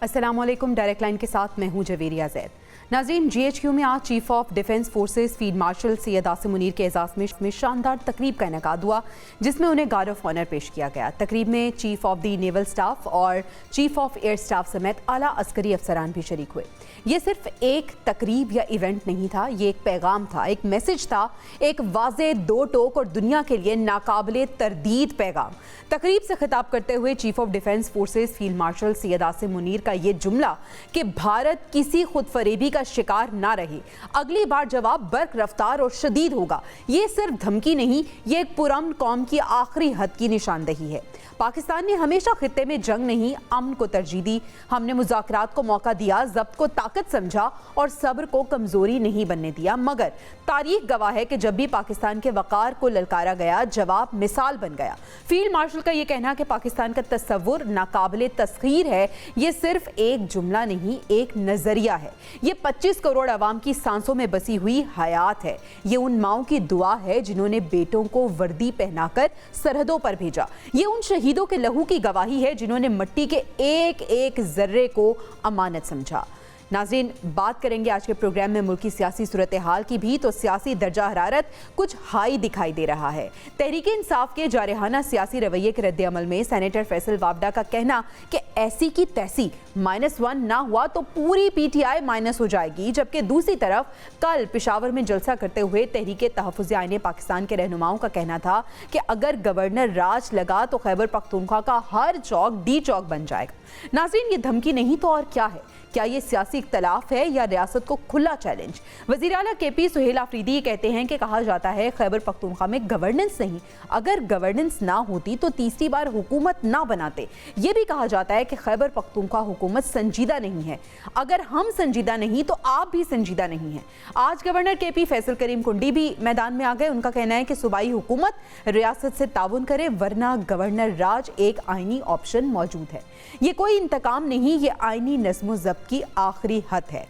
अस्सलाम वालेकुम। Direct line के साथ मैं हूं जवेरिया जैद। नाज़रीन, GHQ में आज chief of defence forces field marshal Syed Asim Munir के एजाज़ में शानदार तकरीब का इनेकाद हुआ, जिसमें उन्हें गार्ड ऑफ ऑनर पेश किया गया। तकरीब में chief of the naval staff और चीफ ऑफ एयर स्टाफ समेत आला अस्करी अफसरान भी शरीक हुए। ये सिर्फ एक तकरीब या इवेंट नहीं था, ये एक पैगाम था, एक मैसेज था, एक वाज़े दो टोक और दुनिया के लिए नाकाबिले तरदीद पैगाम। तकरीब से खिताब करते हुए chief of defence forces field marshal Syed Asim Munir का ये जुमला कि भारत किसी खुद फरेबी का शिकार ना रहे, अगली बार जवाब बर्क रफ्तार और शदीद होगा, ये सिर्फ धमकी नहीं, ये एक पुरअमन कौम की आखिरी हद की निशानदही है। पाकिस्तान ने हमेशा खित्ते में जंग नहीं, अमन को तरजीह दी। हमने मुज़ाकरात को मौका दिया, ज़ब्त को ताकत समझा और सब्र को कमज़ोरी नहीं बनने दिया। मगर तारीख गवाह है कि जब भी पाकिस्तान के वक़ार को ललकारा गया, जवाब मिसाल बन गया। फील्ड मार्शल का ये कहना कि पाकिस्तान का तस्वुर नाकाबिले तस्खीर है, ये सिर्फ एक जुमला नहीं, एक नज़रिया है। ये 25 करोड़ अवाम की सांसों में बसी हुई हयात है। ये उन माओं की दुआ है जिन्होंने बेटों को वर्दी पहनाकर सरहदों पर भेजा। ये उन शहीदों के लहू की गवाही है जिन्होंने मिट्टी के एक एक जर्रे को अमानत समझा। नाज़रीन, बात करेंगे आज के प्रोग्राम में मुल्क की सियासी सूरत हाल की भी। तो सियासी दर्जा हरारत कुछ हाई दिखाई दे रहा है। तहरीक इंसाफ के जारहाना सियासी रवैये के रद्द अमल में सेनेटर फैसल वावडा का कहना कि ऐसी की तैसी -1 ना हुआ तो पूरी PTI माइनस हो जाएगी, जबकि दूसरी तरफ कल पेशावर में जलसा करते हुए तहरीक तहफ़्फ़ुज़ आईन पाकिस्तान के रहनुमाओं का कहना था कि अगर गवर्नर राज लगा तो खैबर पख्तूनख्वा का हर चौक D चौक बन जाएगा। नाज़रीन, ये धमकी नहीं तो और क्या है? क्या ये सियासी इख्तलाफ है या रियासत को खुला चैलेंज? वज़ीर आला KP सुहेल आफरीदी कहते हैं कि कहा जाता है खैबर पख्तूनख्वा में गवर्नेंस नहीं, अगर गवर्नेंस ना होती तो तीसरी बार हुकूमत ना बनाते। ये भी कहा जाता है कि खैबर पख्तूनख्वा हुकूमत संजीदा नहीं है, अगर हम संजीदा नहीं तो आप भी संजीदा नहीं हैं। आज गवर्नर KP फैसल करीम कुंडी भी मैदान में आ गए। उनका कहना है कि सूबाई हुकूमत रियासत से ताउन करे, वरना गवर्नर राज एक आइनी ऑप्शन मौजूद है। ये कोई इंतकाम नहीं, ये आइनी नज़्म ज़ब्त की आखिरी हद है।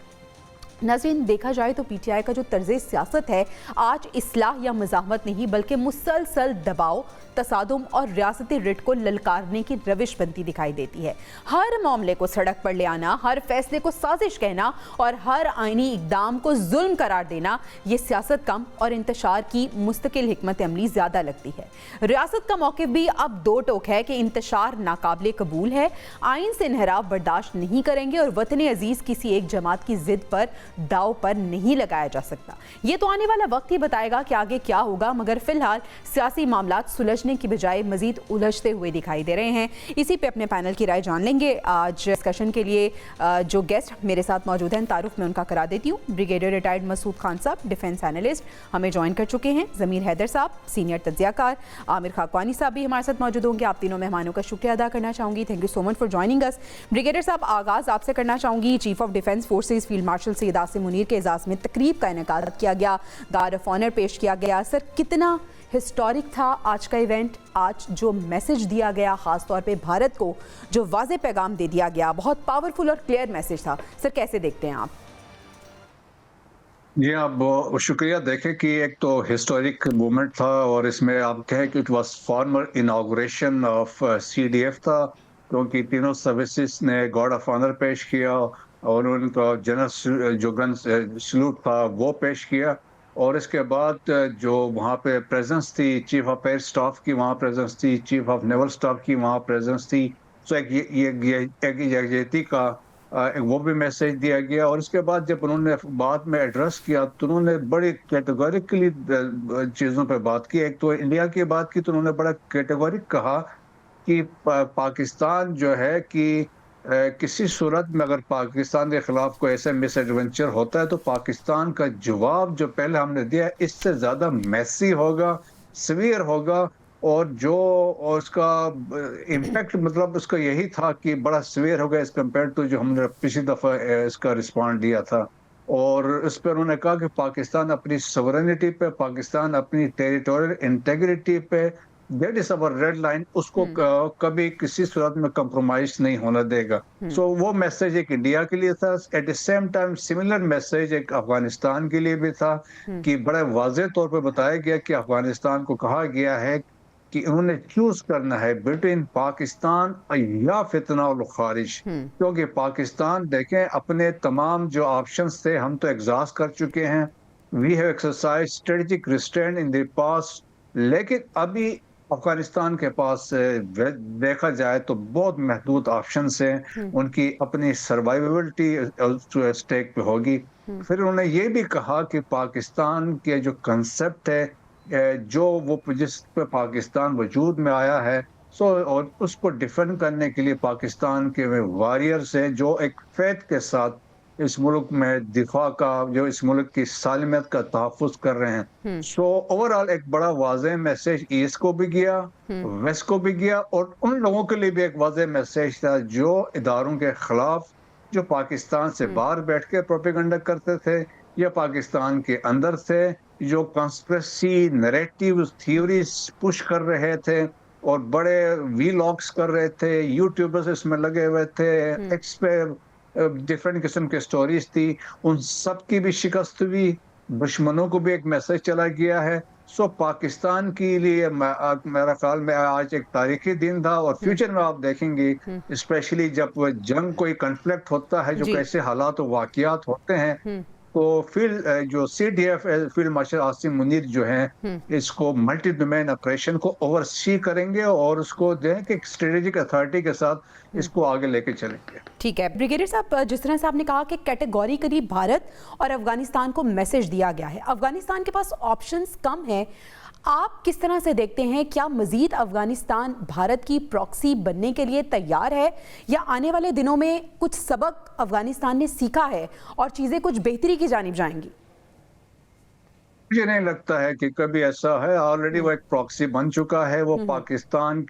नाज़रीन, देखा जाए तो PTI का जो तर्ज़ सियासत है आज इस्लाह या मज़ाहमत नहीं, बल्कि मुसलसल दबाव, तसादुम और रियासती रिट को ललकारने की रविश बनती दिखाई देती है। हर मामले को सड़क पर ले आना, हर फैसले को साजिश कहना और हर आइनी इक़दाम को जुल्म करार देना, ये सियासत कम और इंतशार की मुस्तकिल हिकमत अमली ज़्यादा लगती है। रियासत का मौक़िफ़ भी अब दो टोक है कि इंतशार नाकाबिले कबूल है, आइन से इन्हराफ बर्दाश्त नहीं करेंगे और वतन अजीज़ किसी एक जमात की ज़िद पर दाव पर नहीं लगाया जा सकता। ये तो आने वाला वक्त ही बताएगा कि आगे क्या होगा, मगर फिलहाल सियासी मामलात सुलझने की बजाय मजीद उलझते हुए दिखाई दे रहे हैं। इसी पे अपने पैनल की राय जान लेंगे। आज डिस्कशन के लिए जो गेस्ट मेरे साथ मौजूद हैं, तारुफ में उनका करा देती हूँ। ब्रिगेडियर रिटायर्ड मसूद खान साहब, डिफेंस एनालिस्ट, हमें ज्वाइन कर चुके हैं। ज़मीर हैदर साहब, सीनियर तज्ज़ियाकार। आमिर खाकवानी साहब भी हमारे साथ मौजूद होंगे। आप तीनों मेहमानों का शुक्रिया अदा करना चाहूँगी। Thank you so much for joining us. Brigadier साहब, आगाज़ आपसे करना चाहूँगी। Chief of defence forces field marshal Syed Asim Munir के एजाज़ में तकरीब का इनेकाद किया गया, गार्ड ऑफ ऑनर पेश किया गया। सर, कितना हिस्टोरिक था आज का इवेंट? आज जो मैसेज दिया गया, ख़ास तौर पे भारत को जो वाज़े पैगाम दे दिया गया, बहुत पावरफुल और क्लियर मैसेज था। सर, कैसे देखते हैं आप? जी, आप शुक्रिया। देखें कि एक तो हिस्टोरिक मूवमेंट था और इसमें आप कहें कि it was formal inauguration of CDF था, क्योंकि तीनों सर्विसेज ने गार्ड ऑफ ऑनर पेश किया और उनका जनरल जो गन सल्यूट था वो पेश किया। और इसके बाद जो वहाँ पे प्रेजेंस थी, चीफ ऑफ एयर स्टाफ की वहाँ प्रेजेंस थी, चीफ ऑफ नेवल स्टाफ की वहाँ प्रेजेंस थी। सो एक यकजहती का वो भी मैसेज दिया गया। और इसके बाद जब उन्होंने बाद में एड्रेस किया तो उन्होंने बड़ी कैटेगोरिकली चीज़ों पे बात की। एक तो इंडिया की बात की तो उन्होंने बड़ा कैटेगोरिक कहा कि पाकिस्तान जो है कि किसी सूरत में अगर पाकिस्तान के खिलाफ कोई ऐसा मिस एडवेंचर होता है तो पाकिस्तान का जवाब जो पहले हमने दिया इससे ज़्यादा मैसी होगा, सीवियर होगा। और जो और उसका इम्पैक्ट मतलब उसका यही था कि बड़ा सीवियर होगा एज कम्पेयर टू जो हमने पिछली दफ़ा इसका रिस्पॉन्ड दिया था। और इस पर उन्होंने कहा कि पाकिस्तान अपनी सॉवरेनिटी पे, पाकिस्तान अपनी टेरिटोरियल इंटेग्रिटी पे, that is our red line, उसको कभी किसी सूरत में कंप्रोमाइज नहीं होने देगा। सो वो मैसेज एक इंडिया के लिए था। At the same time similar message एक अफगानिस्तान के लिए भी था कि बड़े वाज़ेह तौर पर बताया गया कि अफगानिस्तान को कहा गया है कि उन्होंने चूज करना है बिटवीन पाकिस्तान या फितना और खारिज, क्योंकि पाकिस्तान देखें अपने तमाम जो ऑप्शंस थे हम तो एग्जॉस्ट कर चुके हैं। We have exercise strategic restraint in the past, लेकिन अभी अफगानिस्तान के पास देखा जाए तो बहुत महदूद ऑप्शंस हैं, उनकी अपनी सर्वाइवेबिलिटी स्टेक पे होगी। फिर उन्होंने ये भी कहा कि पाकिस्तान के जो कंसेप्ट है जो वो जिस पे पाकिस्तान वजूद में आया है, सो और उसको डिफेंड करने के लिए पाकिस्तान के वॉरियर्स हैं जो एक फेथ के साथ इस मुल्क में दिफा का, जो इस मुल्क की सालमियत का तहफ़्फ़ुज़ कर रहे हैं। सो ओवरऑल एक बड़ा वाज़ेह मैसेज ईस्ट को भी गया, वेस्ट को भी गया, और उन लोगों के लिए भी एक वाज़ेह मैसेज था जो इदारों के खिलाफ, जो पाकिस्तान से बाहर बैठ के प्रोपेगेंडा करते थे या पाकिस्तान के अंदर थे, जो कॉन्स्पिरेसी नैरेटिव थ्योरीज पुश कर रहे थे और बड़े वीलॉग्स कर रहे थे, यूट्यूबर्स इसमें लगे हुए थे, एक्स पे डिफरेंट किस्म की स्टोरीज थी, उन सब की भी शिकस्त हुई, दुश्मनों को भी एक मैसेज चला गया है। सो पाकिस्तान के लिए मेरा ख्याल में आज एक तारीखी दिन था, और फ्यूचर में आप देखेंगे स्पेशली जब जंग कोई कन्फ्लिक्ट होता है, जो जी। कैसे हालात और वाकयात होते हैं, तो जो CDF field marshal Asim Munir जो हैं इसको मल्टी डोमेन ऑपरेशन को ओवरसी करेंगे और उसको जो है कि स्ट्रेटेजिक अथॉरिटी के साथ इसको आगे लेके चलेंगे। ठीक है ब्रिगेडियर साहब, जिस तरह से आपने कहा कि कैटेगोरिकली भारत और अफगानिस्तान को मैसेज दिया गया है, अफगानिस्तान के पास ऑप्शंस कम है, आप किस तरह से देखते हैं, क्या मजीद अफगानिस्तान भारत की प्रॉक्सी बनने के लिए तैयार है, या आने वाले दिनों में कुछ सबक अफगानिस्तान ने सीखा है और चीजें कुछ बेहतरी की जानिब जाएंगी? मुझे नहीं लगता है कि कभी ऐसा है, ऑलरेडी वो एक प्रॉक्सी बन चुका है। वो पाकिस्तान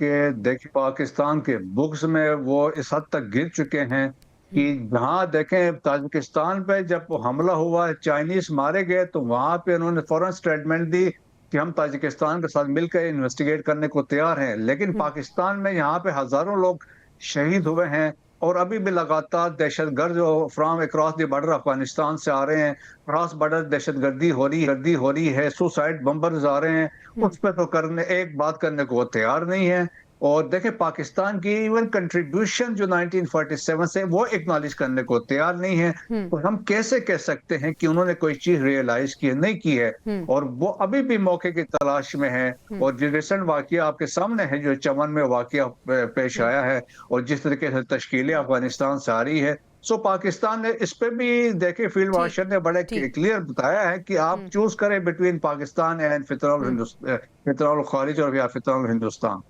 के बुक्स में वो इस हद तक गिर चुके हैं कि जहाँ देखें ताजिकिस्तान पे जब वो हमला हुआ, चाइनीज मारे गए, तो वहां पे उन्होंने फौरन स्टेटमेंट दी कि हम ताजिकिस्तान के साथ मिलकर इन्वेस्टिगेट करने को तैयार हैं। लेकिन पाकिस्तान में यहाँ पे हजारों लोग शहीद हुए हैं, और अभी भी लगातार दहशतगर्द जो from across the border Afghanistan से आ रहे हैं, क्रॉस बॉर्डर दहशतगर्दी हो रही है, सुसाइड बम्बर्स आ रहे हैं, उस पर तो एक बात करने को वो तैयार नहीं है। और देखें पाकिस्तान की इवन कंट्रीब्यूशन जो 1947 से, वो एक्नॉलेज करने को तैयार नहीं है। तो हम कैसे कह सकते हैं कि उन्होंने कोई चीज रियलाइज की नहीं की है, और वो अभी भी मौके की तलाश में है। और जो रिसेंट वाकया आपके सामने है, जो चमन में वाकया पेश आया है, और जिस तरीके से तश्कीलें अफगानिस्तान से आ रही है, सो पाकिस्तान ने इस पे भी देखे, फील्ड मार्शल ने बड़े क्लियर बताया है कि आप चूज करें बिटवीन पाकिस्तान एंड फितरौल खारिज और या फितरौल हिंदुस्तान।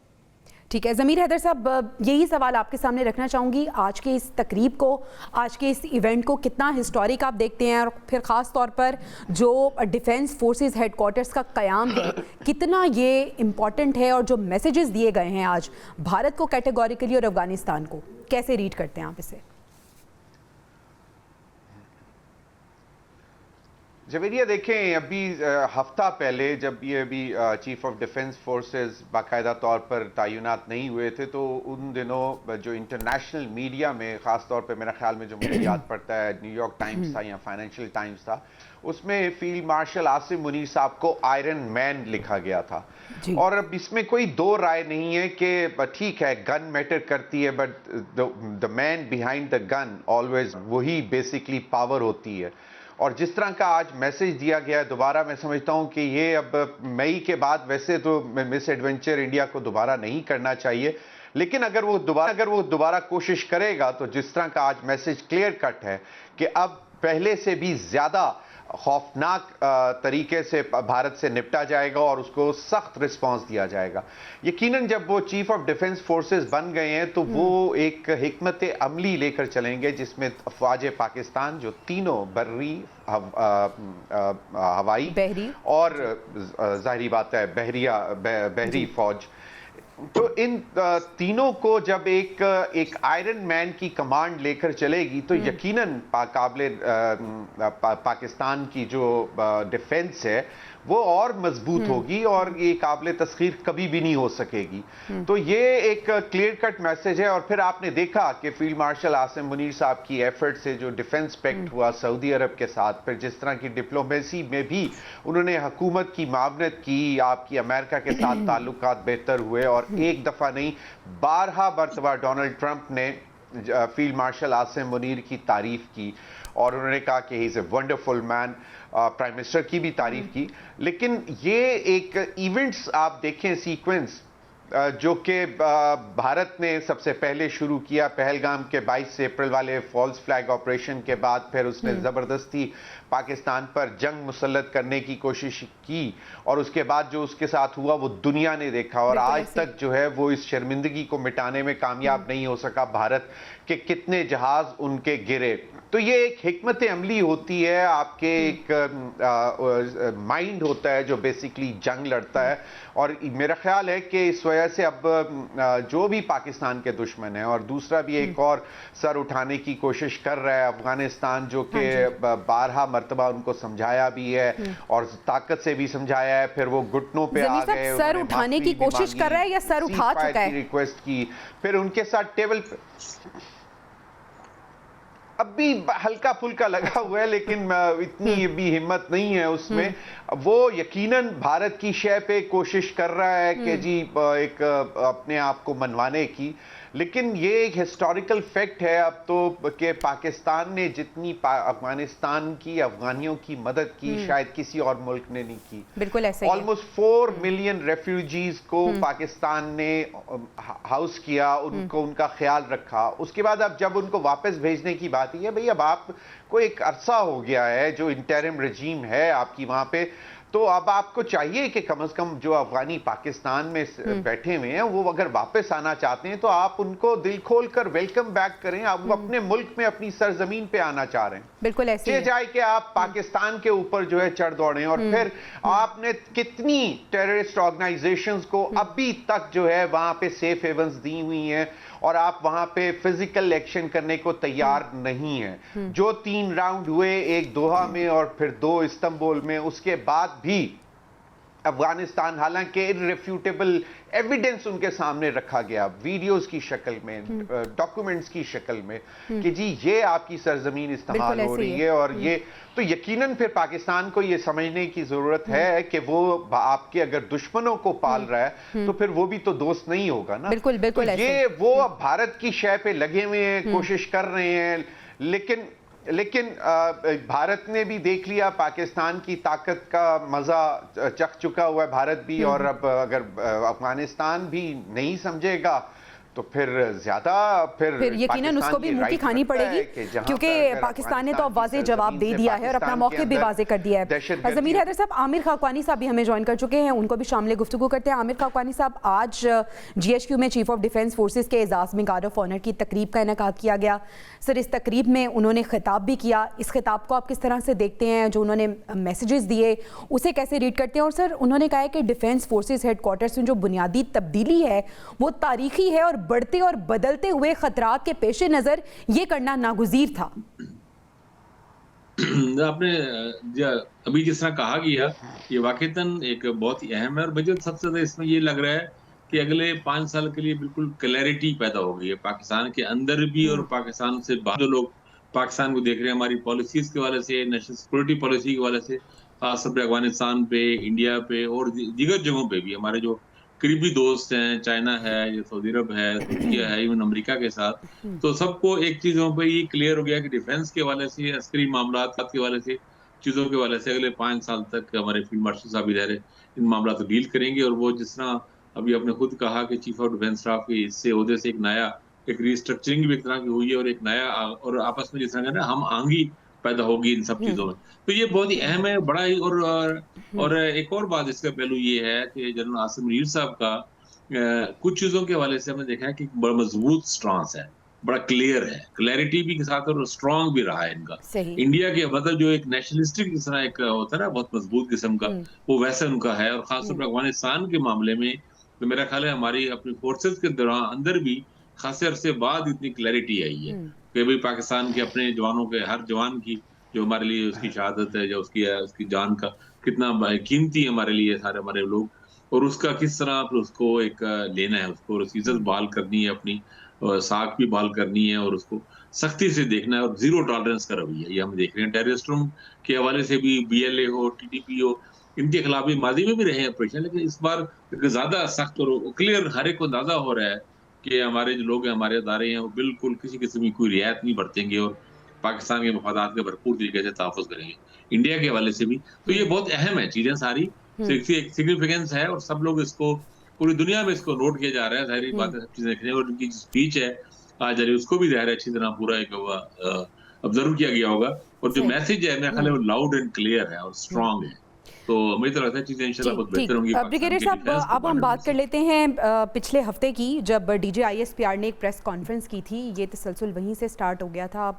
ठीक है ज़मीर हैदर साहब, यही सवाल आपके सामने रखना चाहूँगी, आज के इस तकरीब को, आज के इस इवेंट को कितना हिस्टोरिक आप देखते हैं, और फिर ख़ास तौर पर जो डिफेंस फोर्सेस हेडक्वार्टर्स का क़याम है, कितना ये इम्पॉर्टेंट है, और जो मैसेजेस दिए गए हैं आज भारत को कैटेगोरिकली और अफगानिस्तान को, कैसे रीड करते हैं आप इसे? जवेरिया देखें, अभी हफ्ता पहले जब ये अभी चीफ ऑफ डिफेंस फोर्सेस बाकायदा तौर पर तैनात नहीं हुए थे, तो उन दिनों जो इंटरनेशनल मीडिया में, ख़ास तौर पे मेरा ख्याल में जो मुझे याद पड़ता है न्यूयॉर्क टाइम्स था या फाइनेंशियल टाइम्स था, उसमें फील्ड मार्शल आसिम मुनीर साहब को आयरन मैन लिखा गया था। और अब इसमें कोई दो राय नहीं है कि ठीक है गन मैटर करती है, but the man behind the gun always, वही बेसिकली पावर होती है। और जिस तरह का आज मैसेज दिया गया है, दोबारा मैं समझता हूं कि ये अब मई के बाद वैसे तो मिस एडवेंचर इंडिया को दोबारा नहीं करना चाहिए, लेकिन अगर वो दोबारा कोशिश करेगा, तो जिस तरह का आज मैसेज क्लियर कट है कि अब पहले से भी ज्यादा खौफनाक तरीके से भारत से निपटा जाएगा और उसको सख्त रिस्पांस दिया जाएगा। यकीनन जब वो चीफ ऑफ डिफेंस फोर्सेस बन गए हैं, तो वो एक हिकमत अमली लेकर चलेंगे जिसमें अफवाज पाकिस्तान, जो तीनों बर्री, हवाई बहरी, और जाहिर बात है बहरी फौज, तो इन तीनों को जब एक आयरन मैन की कमांड लेकर चलेगी, तो यकीनन पाकिस्तान की जो डिफेंस है वो और मजबूत होगी और ये काबिल तस्खीर कभी भी नहीं हो सकेगी। तो ये एक क्लियर कट मैसेज है। और फिर आपने देखा कि फील्ड मार्शल आसिम मुनीर साहब की एफर्ट से जो डिफेंस पैक्ट हुआ सऊदी अरब के साथ, फिर जिस तरह की डिप्लोमेसी में भी उन्होंने हुकूमत की मावनत की, आपकी अमेरिका के साथ ताल्लुकात बेहतर हुए, और एक दफा नहीं 12 मरतबा डोनाल्ड ट्रंप ने फील्ड मार्शल आसिम मुनीर की तारीफ की और उन्होंने कहा कि he is a wonderful man. Prime minister की भी तारीफ की। लेकिन ये एक इवेंट्स आप देखें सीक्वेंस जो कि भारत ने सबसे पहले शुरू किया पहलगाम के 22 अप्रैल वाले फॉल्स फ्लैग ऑपरेशन के बाद, फिर उसने जबरदस्ती पाकिस्तान पर जंग मुसल्लत करने की कोशिश की, और उसके बाद जो उसके साथ हुआ वो दुनिया ने देखा, और आज तक जो है वो इस शर्मिंदगी को मिटाने में कामयाब नहीं हो सका भारत के कितने जहाज उनके गिरे। तो ये एक हिकमत अमली होती है, आपके एक माइंड होता है जो बेसिकली जंग लड़ता है। और मेरा ख्याल है कि इस वजह से अब जो भी पाकिस्तान के दुश्मन है, और दूसरा भी एक और सर उठाने की कोशिश कर रहा है अफगानिस्तान, जो कि 12 मरतबा उनको समझाया भी है और ताकत से भी समझाया है, फिर वो घुटनों पे आ गए, सर उठाने की कोशिश कर रहा है या सर उठा चुका है, रिक्वेस्ट की, फिर उनके साथ टेबल पे अब भी हल्का फुल्का लगा हुआ है, लेकिन इतनी भी हिम्मत नहीं है उसमें। वो यकीनन भारत की शय पे कोशिश कर रहा है कि जी एक अपने आप को मनवाने की। लेकिन ये एक हिस्टोरिकल फैक्ट है अब तो कि पाकिस्तान ने जितनी अफगानिस्तान की अफगानियों की मदद की शायद किसी और मुल्क ने नहीं की। बिल्कुल ऐसे ऑलमोस्ट 4 मिलियन रेफ्यूजीज को पाकिस्तान ने हाउस किया, उनको उनका ख्याल रखा। उसके बाद अब जब उनको वापस भेजने की बात है, भाई अब आपको एक अरसा हो गया है जो इंटरिम रजीम है आपकी वहां पे, तो अब आपको चाहिए कि कम से कम जो अफगानी पाकिस्तान में बैठे हुए हैं वो अगर वापस आना चाहते हैं तो आप उनको दिल खोल कर वेलकम बैक करें। आप वो अपने मुल्क में अपनी सरजमीन पे आना चाह रहे हैं, बिल्कुल ऐसे जाए कि आप पाकिस्तान के ऊपर जो है चढ़ दौड़े। और फिर आपने कितनी टेररिस्ट ऑर्गेनाइजेशंस को अभी तक जो है वहां पे सेफ हेवंस दी हुई हैं, और आप वहां पे फिजिकल एक्शन करने को तैयार नहीं है। जो 3 राउंड हुए, एक दोहा में और फिर 2 इस्तांबुल में, उसके बाद भी अफगानिस्तान, हालांकि इररिफ्यूटेबल एविडेंस उनके सामने रखा गया वीडियोस की शक्ल में, डॉक्यूमेंट्स की शक्ल में, कि जी ये आपकी सरजमीन इस्तेमाल हो रही है। और ये तो यकीनन फिर पाकिस्तान को ये समझने की जरूरत है कि वो आपके अगर दुश्मनों को पाल रहा है तो फिर वो भी तो दोस्त नहीं होगा ना। बिल्कुल बिल्कुल तो ये वो अब भारत की शय पे लगे हुए हैं, कोशिश कर रहे हैं, लेकिन भारत ने भी देख लिया, पाकिस्तान की ताकत का मजा चख चुका हुआ है भारत भी। और अब अगर अफगानिस्तान भी नहीं समझेगा तो फिर फिर यकीनन उसको भी मुंह की खानी पड़ेगी, क्योंकि पाकिस्तान ने तो अब वाज़ेह जवाब दे दिया है और अपना मौके भी वाज़ेह कर दिया है। ज़मीर हैदर साहब, आमिर खाकवानी साहब भी हमें ज्वाइन कर चुके हैं, उनको भी शामिल गुफ्तगू करते हैं। आमिर खाकवानी साहब, आज GHQ में चीफ ऑफ डिफेंस फोर्सेस के एजाज़ में गार्ड ऑफ ऑनर की तकरीब का इनेकाद किया गया। सर, इस तकरीब में उन्होंने खिताब भी किया, इस खिताब को आप किस तरह से देखते हैं? जो उन्होंने मैसेजेस दिए उसे कैसे रीड करते हैं? और सर, उन्होंने कहा है कि डिफेंस फोर्सेस हेडक्वार्टर्स में जो बुनियादी तब्दीली है वो तारीखी है और बढ़ते और बदलते हुए खतरात के पेश नजर ये करना नागुज़ीर था। आपने अभी जिस तरह कहा गया, ये वाकईतन एक बहुत ही अहम है। और मुझे सबसे ज्यादा इसमें ये लग रहा है कि अगले 5 साल के लिए बिल्कुल क्लैरिटी पैदा हो गई है पाकिस्तान के अंदर भी और पाकिस्तान से बाहर। जो लोग पाकिस्तान को देख रहे हैं हमारी पॉलिसीज के वाले से, नेशनल सिक्योरिटी पॉलिसी के वाले से, खासतौर पर अफगानिस्तान पे, इंडिया पे और दीगर जगहों पे भी हमारे जो करीबी दोस्त हैं, चाइना है, सऊदी अरब है, तुर्किया है, इवन अमेरिका के साथ, तो सबको एक चीजों पे ये क्लियर हो गया कि डिफेंस के वाले से, अस्करी मामला के वाले से, चीजों के वाले से अगले 5 साल तक हमारे फील्ड मार्शल साहब इधर इन मामला तो डील करेंगे। और वो जिस तरह अभी आपने खुद कहा कि चीफ ऑफ डिफेंस स्टाफ के इससे ओहदे से एक रिस्ट्रक्चरिंग भी एक तरह की हुई है और एक नया और आपस में जिस तरह ना हम आंगी पैदा होगी इन सब चीजों में। तो ये बहुत ही अहम है, बड़ा ही। और एक और बात इसका पहलू ये है कि जनरल आसिम मुनीर साहब का कुछ चीजों के हवाले से हमने देखा है कि बड़ा मजबूत स्टांस है, बड़ा क्लियर है, क्लैरिटी भी के साथ और स्ट्रांग भी रहा है इनका। इंडिया के मतलब जो एक नेशनलिस्टिक जिस तरह एक होता है ना बहुत मजबूत किस्म का, वो वैसा उनका है। और खासतौर पर अफगानिस्तान के मामले में तो मेरा ख्याल है हमारी अपनी फोर्सेस के दौरान अंदर भी खासे अरसे बाद इतनी क्लैरिटी आई है कि भाई पाकिस्तान के अपने जवानों के, हर जवान की जो हमारे लिए उसकी शहादत है, या उसकी जान का कितना कीमती है हमारे लिए सारे हमारे लोग, और उसका किस तरह आप उसको एक लेना है, उसको उसकी इज्जत बहाल करनी है, अपनी साख भी बहाल करनी है, और उसको सख्ती से देखना है, और जीरो टॉलरेंस का रवैया ये हम देख रहे हैं। टेररिस्टों के हवाले से भी बीएलए हो, टीटीपी हो, इनके खिलाफ भी माजी में भी रहे हैं ऑपरेशन, लेकिन इस बार ज्यादा सख्त और क्लियर हर एक को अंदाजा हो रहा है कि हमारे जो लोग हैं, हमारे अदारे हैं, वो बिल्कुल किसी किस्म की कोई रियायत नहीं बरतेंगे और पाकिस्तान के मफादात का भरपूर तरीके से तहफ़्फ़ुज़ करेंगे। इंडिया के हवाले से भी। तो ये बहुत अहम है चीज़ें सारी, सिग्निफिकेंस है, और सब लोग इसको पूरी दुनिया में इसको नोट किया जा रहा है। ज़ाहिर-सी बात है, सब चीज़ें देख रहे हैं, और उनकी स्पीच है आज वाली, उसको भी ज़ाहिर है अच्छी तरह पूरा एक ऑब्ज़र्व किया गया होगा, और जो सही। मैसेज है मेरा ख्याल है वो लाउड एंड क्लियर है और स्ट्रॉन्ग है। तो मुझे तो लगता है चीज़ें इंशाल्लाह बहुत ठीक। बेहतर होंगी पाकिस्तान ब्रिगेडियर के साहब, डिफेंस अब हम डिपार्टमेंट बात कर से। लेते हैं पिछले हफ्ते की, जब DGISPR ने एक प्रेस कॉन्फ्रेंस की थी। ये तसलसल वहीं से स्टार्ट हो गया था।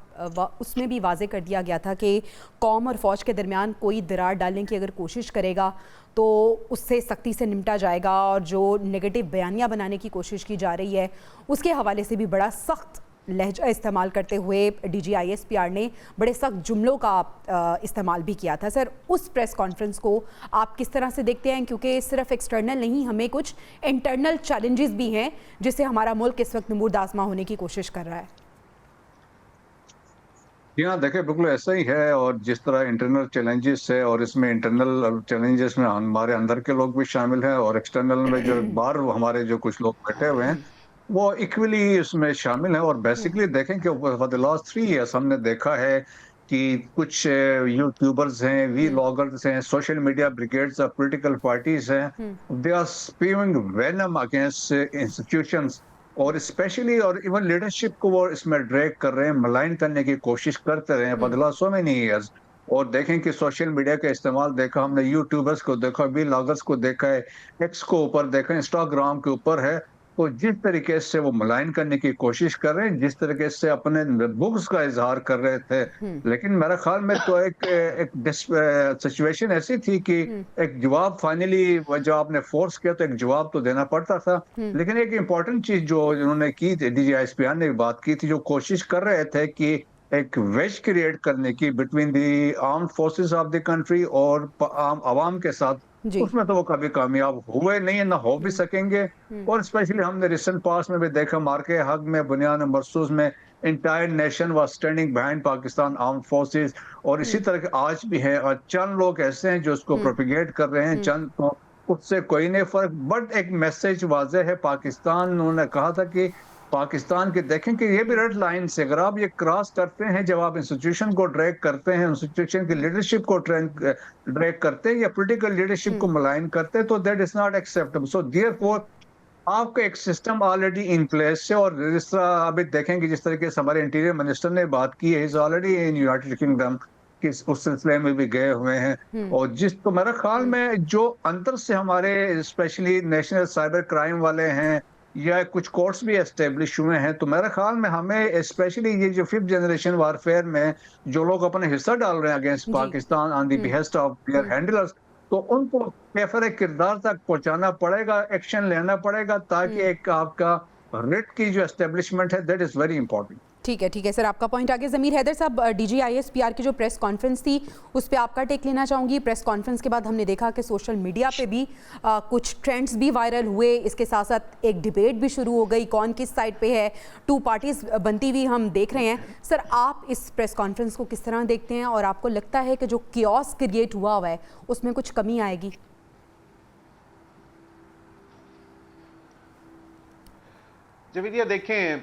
उसमें भी वाजे कर दिया गया था कि कौम और फ़ौज के दरमियान कोई दरार डालने की अगर कोशिश करेगा तो उससे सख्ती से निपटा जाएगा, और जो नेगेटिव बयानियाँ बनाने की कोशिश की जा रही है उसके हवाले से भी बड़ा सख्त लहजा इस्तेमाल करते हुए DGISPR ने बड़े सख्त जुमलों का इस्तेमाल भी किया था। सर, उस प्रेस कॉन्फ्रेंस को आप किस तरह से देखते हैं, क्योंकि सिर्फ एक्सटर्नल नहीं, हमें कुछ इंटरनल चैलेंजेस भी हैं जिससे हमारा मुल्क इस वक्त नमूद आज़मा होने की कोशिश कर रहा है। जी हाँ, देखिए बिल्कुल ऐसा ही है। और जिस तरह इंटरनल चैलेंजेस है, और इसमें इंटरनल चैलेंजेस में हमारे अंदर के लोग भी शामिल हैं, और एक्सटर्नल में जो बाहर हमारे जो कुछ लोग बैठे हुए हैं वो इक्वली इसमें शामिल हैं। और बेसिकली देखें कि फॉर द लास्ट 3 इयर्स हमने देखा है कि कुछ यूट्यूबर्स हैं, व्लॉगर्स हैं, social media brigades of political parties हैं, they are spewing venom against institutions, और स्पेशली और इवन लीडरशिप को वो इसमें ड्रैग कर रहे हैं, मलाइन करने की कोशिश करते रहे हैं बदला सो मेनी ईयर्स। और देखें कि सोशल मीडिया का इस्तेमाल देखा हमने, यूट्यूबर्स को देखा, व्लॉगर्स को देखा है, एक्स को ऊपर देखा, इंस्टाग्राम के ऊपर है। तो जिस तरीके से वो मलाइन करने की कोशिश कर रहे हैं, जिस तरीके से अपने बुग्स का इजहार कर रहे थे, लेकिन मेरे ख्याल में तो एक सिचुएशन ऐसी थी कि एक जवाब फाइनली जब आपने फोर्स किया तो एक जवाब तो देना पड़ता था। लेकिन एक इम्पॉर्टेंट चीज जो उन्होंने की थी, DGISPR ने भी बात की थी, जो कोशिश कर रहे थे कि एक वेज क्रिएट करने की between the armed forces of the country और आम आवाम के साथ, जी। उसमें तो वो कभी कामयाब हुए नहीं है, ना हो भी सकेंगे। और स्पेशली हमने रिसेंट पास्ट में भी देखा, मार के हक में, बुनियाद मरसूस में entire nation was standing behind Pakistan armed forces. और इसी तरह के आज भी हैं, और चंद लोग ऐसे हैं जो उसको प्रोपिगेट कर रहे हैं, चंद तो उससे कोई नहीं फर्क। बट एक मैसेज वाज़ेह है, पाकिस्तान, उन्होंने कहा था कि पाकिस्तान के देखें कि ये भी रेड लाइन से अगर आप ये क्रॉस करते हैं, जब आप इंस्टीट्यूशन को ड्रैग करते हैं, इंस्टीट्यूशन की लीडरशिप को ड्रैग करते हैं, या पॉलिटिकल लीडरशिप को मलाइन करते हैं, तो that is not acceptable. So therefore आपका एक सिस्टम ऑलरेडी इन प्लेस है। और जिस तरह अभी देखेंगे, जिस तरीके से हमारे इंटीरियर मिनिस्टर ने बात की है, is already in United kingdom, कि उस सिलसिले में भी गए हुए हैं। और जिस तो मेरे ख्याल में जो अंदर से हमारे स्पेशली नेशनल साइबर क्राइम वाले हैं, या कुछ कोर्ट्स भी एस्टेब्लिश हुए हैं, तो मेरे ख्याल में हमें स्पेशली ये जो 5th जनरेशन वारफेयर में जो लोग अपने हिस्सा डाल रहे हैं against Pakistan on the behest of their handlers, तो उनको कैफर किरदार तक पहुंचाना पड़ेगा, एक्शन लेना पड़ेगा, ताकि एक आपका रिट की जो एस्टेब्लिशमेंट है, दैट इज वेरी इंपॉर्टेंट। ठीक है सर, आपका पॉइंट आगे। ज़मीर हैदर साहब, DGISPR की जो प्रेस कॉन्फ्रेंस थी उस पे आपका टेक लेना चाहूँगी। प्रेस कॉन्फ्रेंस के बाद हमने देखा कि सोशल मीडिया पे भी कुछ ट्रेंड्स भी वायरल हुए, इसके साथ साथ एक डिबेट भी शुरू हो गई, कौन किस साइड पे है, 2 पार्टीज बनती हुई हम देख रहे हैं। सर, आप इस प्रेस कॉन्फ्रेंस को किस तरह देखते हैं, और आपको लगता है कि जो कियोस क्रिएट हुआ है उसमें कुछ कमी आएगी? जवेदिया, देखें,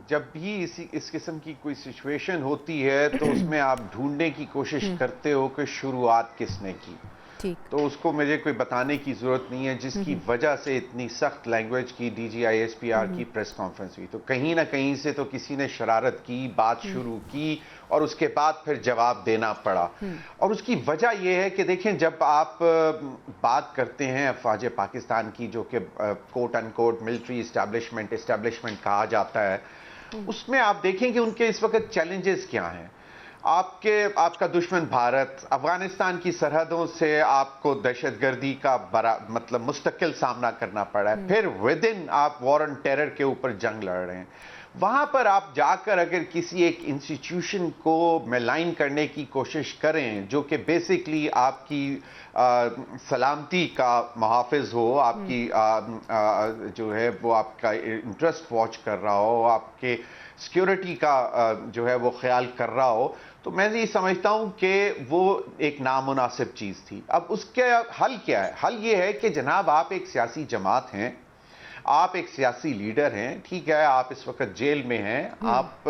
जब भी इस किस्म की कोई सिचुएशन होती है तो उसमें आप ढूंढने की कोशिश करते हो कि शुरुआत किसने की। तो उसको मुझे कोई बताने की जरूरत नहीं है जिसकी वजह से इतनी सख्त लैंग्वेज की DGISPR की प्रेस कॉन्फ्रेंस हुई। तो कहीं ना कहीं से तो किसी ने शरारत की, बात शुरू की, और उसके बाद फिर जवाब देना पड़ा। और उसकी वजह यह है कि देखें, जब आप बात करते हैं अफवाज पाकिस्तान की, जो कि कोट अनकोट मिलिट्री इस्टेब्लिशमेंट कहा जाता है, उसमें आप देखें कि उनके इस वक्त चैलेंजेस क्या हैं। आपका दुश्मन भारत, अफगानिस्तान की सरहदों से आपको दहशतगर्दी का बड़ा मतलब मुस्तकिल सामना करना पड़ा है। फिर विद इन आप वॉर ऑन टेरर के ऊपर जंग लड़ रहे हैं। वहां पर आप जाकर अगर किसी एक इंस्टीट्यूशन को मेलाइन करने की कोशिश करें जो कि बेसिकली आपकी सलामती का मुहाफिज हो, आपकी जो है वो आपका इंटरेस्ट वॉच कर रहा हो, आपके सिक्योरिटी का जो है वो ख्याल कर रहा हो, तो मैं ये समझता हूं कि वो एक नामुनासिब चीज़ थी। अब उसके हल क्या है? हल ये है कि जनाब आप एक सियासी जमात हैं, आप एक सियासी लीडर हैं, ठीक है, आप इस वक्त जेल में हैं, आप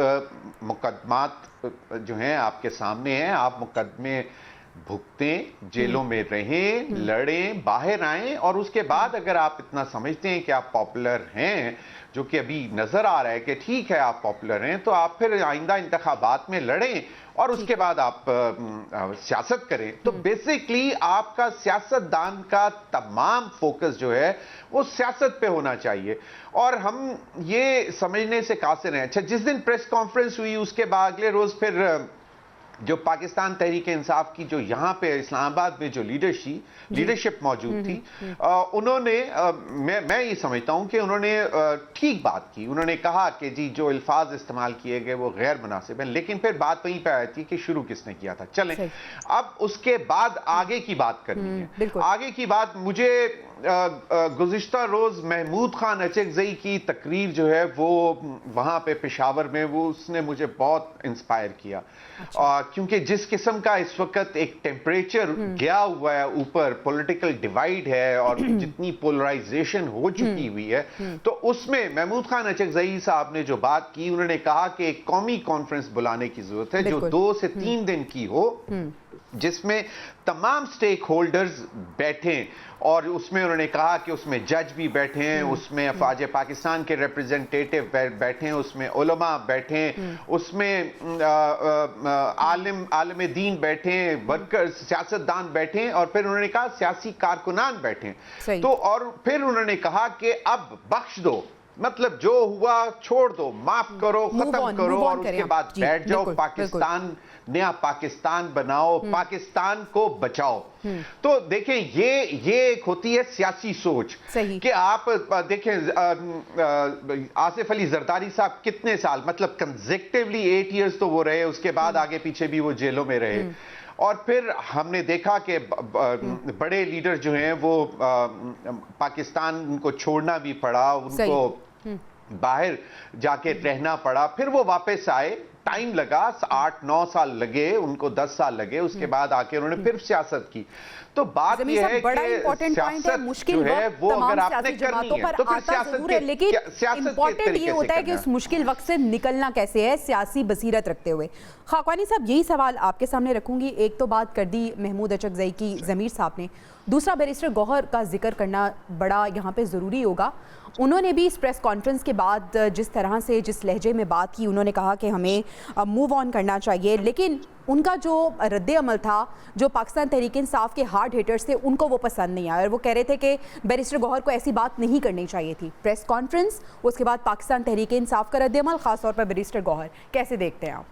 मुकदमात जो हैं आपके सामने हैं, आप मुकदमे भुगतें, जेलों में रहें, लड़ें, बाहर आएं, और उसके बाद अगर आप इतना समझते हैं कि आप पॉपुलर हैं, जो कि अभी नजर आ रहा है कि ठीक है आप पॉपुलर हैं, तो आप फिर आइंदा इंतखाबात में लड़ें और उसके बाद आप सियासत करें। तो बेसिकली आपका सियासतदान का तमाम फोकस जो है वो सियासत पे होना चाहिए, और हम ये समझने से कासिर हैं। अच्छा, जिस दिन प्रेस कॉन्फ्रेंस हुई उसके बाद अगले रोज फिर जो पाकिस्तान तहरीक इंसाफ की जो यहाँ पे इस्लामाबाद में जो लीडरशिप मौजूद थी, उन्होंने मैं ये समझता हूँ कि उन्होंने ठीक बात की। उन्होंने कहा कि जी जो अल्फाज इस्तेमाल किए गए वो गैर मुनासिब हैं, लेकिन फिर बात वहीं पे आई थी कि शुरू किसने किया था। चलें अब उसके बाद आगे की बात करनी है। आगे की बात मुझे गुज़िश्ता रोज महमूद खान अचकज़ई की तकरीर जो है वो वहां पे पेशावर में, वो उसने मुझे बहुत इंस्पायर किया। क्योंकि जिस किस्म का इस वक्त एक टेम्परेचर गया हुआ है ऊपर, पॉलिटिकल डिवाइड है और जितनी पोलराइजेशन हो चुकी हुई है, तो उसमें महमूद खान अचकज़ई साहब ने जो बात की, उन्होंने कहा कि एक कौमी कॉन्फ्रेंस बुलाने की जरूरत है जो 2 से 3 दिन की हो, जिसमें तमाम स्टेक होल्डर्स बैठें, और उसमें उन्होंने कहा कि उसमें जज भी बैठे हैं, उसमें अफवाज पाकिस्तान के रिप्रेजेंटेटिव बैठे हैं, उसमें उलमा बैठे हैं, उसमें आलिम दीन बैठे हैं, वर्कर्स, सियासतदान बैठे हैं, और फिर उन्होंने कहा सियासी कारकुनान बैठे हैं। तो और फिर उन्होंने कहा कि अब बख्श दो, मतलब जो हुआ छोड़ दो, माफ करो, खत्म करो, और उसके बाद बैठ जाओ, पाकिस्तान, नया पाकिस्तान बनाओ, पाकिस्तान को बचाओ। तो देखें, ये एक होती है सियासी सोच कि आप देखें आसिफ अली जरदारी साहब कितने साल, मतलब कंसेक्टिवली 8 इयर्स तो वो रहे, उसके बाद आगे पीछे भी वो जेलों में रहे, और फिर हमने देखा कि बड़े लीडर जो हैं वो पाकिस्तान को छोड़ना भी पड़ा, उनको बाहर जाके रहना पड़ा, फिर वो वापस आए, टाइम लगा, 8-9 साल लगे उनको, 10 साल लगे, उसके बाद आके उन्होंने फिर सियासत की। तो बात यह है कि सियासत मुश्किल है वो अगर आपने करनी है तो फिर सियासत के, लेकिन इंपॉर्टेंट ये होता है कि उस मुश्किल वक्त से निकलना कैसे है, सियासी बसीरत रखते हुए। खाकवानी साहब, यही सवाल आपके सामने रखूंगी। एक तो बात कर दी महमूद अचकज़ई की ज़मीर साहब ने, दूसरा बैरिस्टर गौहर का जिक्र करना बड़ा यहाँ पे ज़रूरी होगा। उन्होंने भी इस प्रेस कॉन्फ्रेंस के बाद जिस तरह से, जिस लहजे में बात की, उन्होंने कहा कि हमें मूव ऑन करना चाहिए, लेकिन उनका जो रद्द अमल था, जो पाकिस्तान तहरीक इंसाफ के हार्ड हिटर्स थे, उनको वो पसंद नहीं आया, और वो कह रहे थे कि बैरिस्टर गौहर को ऐसी बात नहीं करनी चाहिए थी। प्रेस कॉन्फ्रेंस, उसके बाद पाकिस्तान तहरीक इंसाफ का रद्द अमल, खासतौर पर बैरिस्टर गौहर, कैसे देखते हैं आप?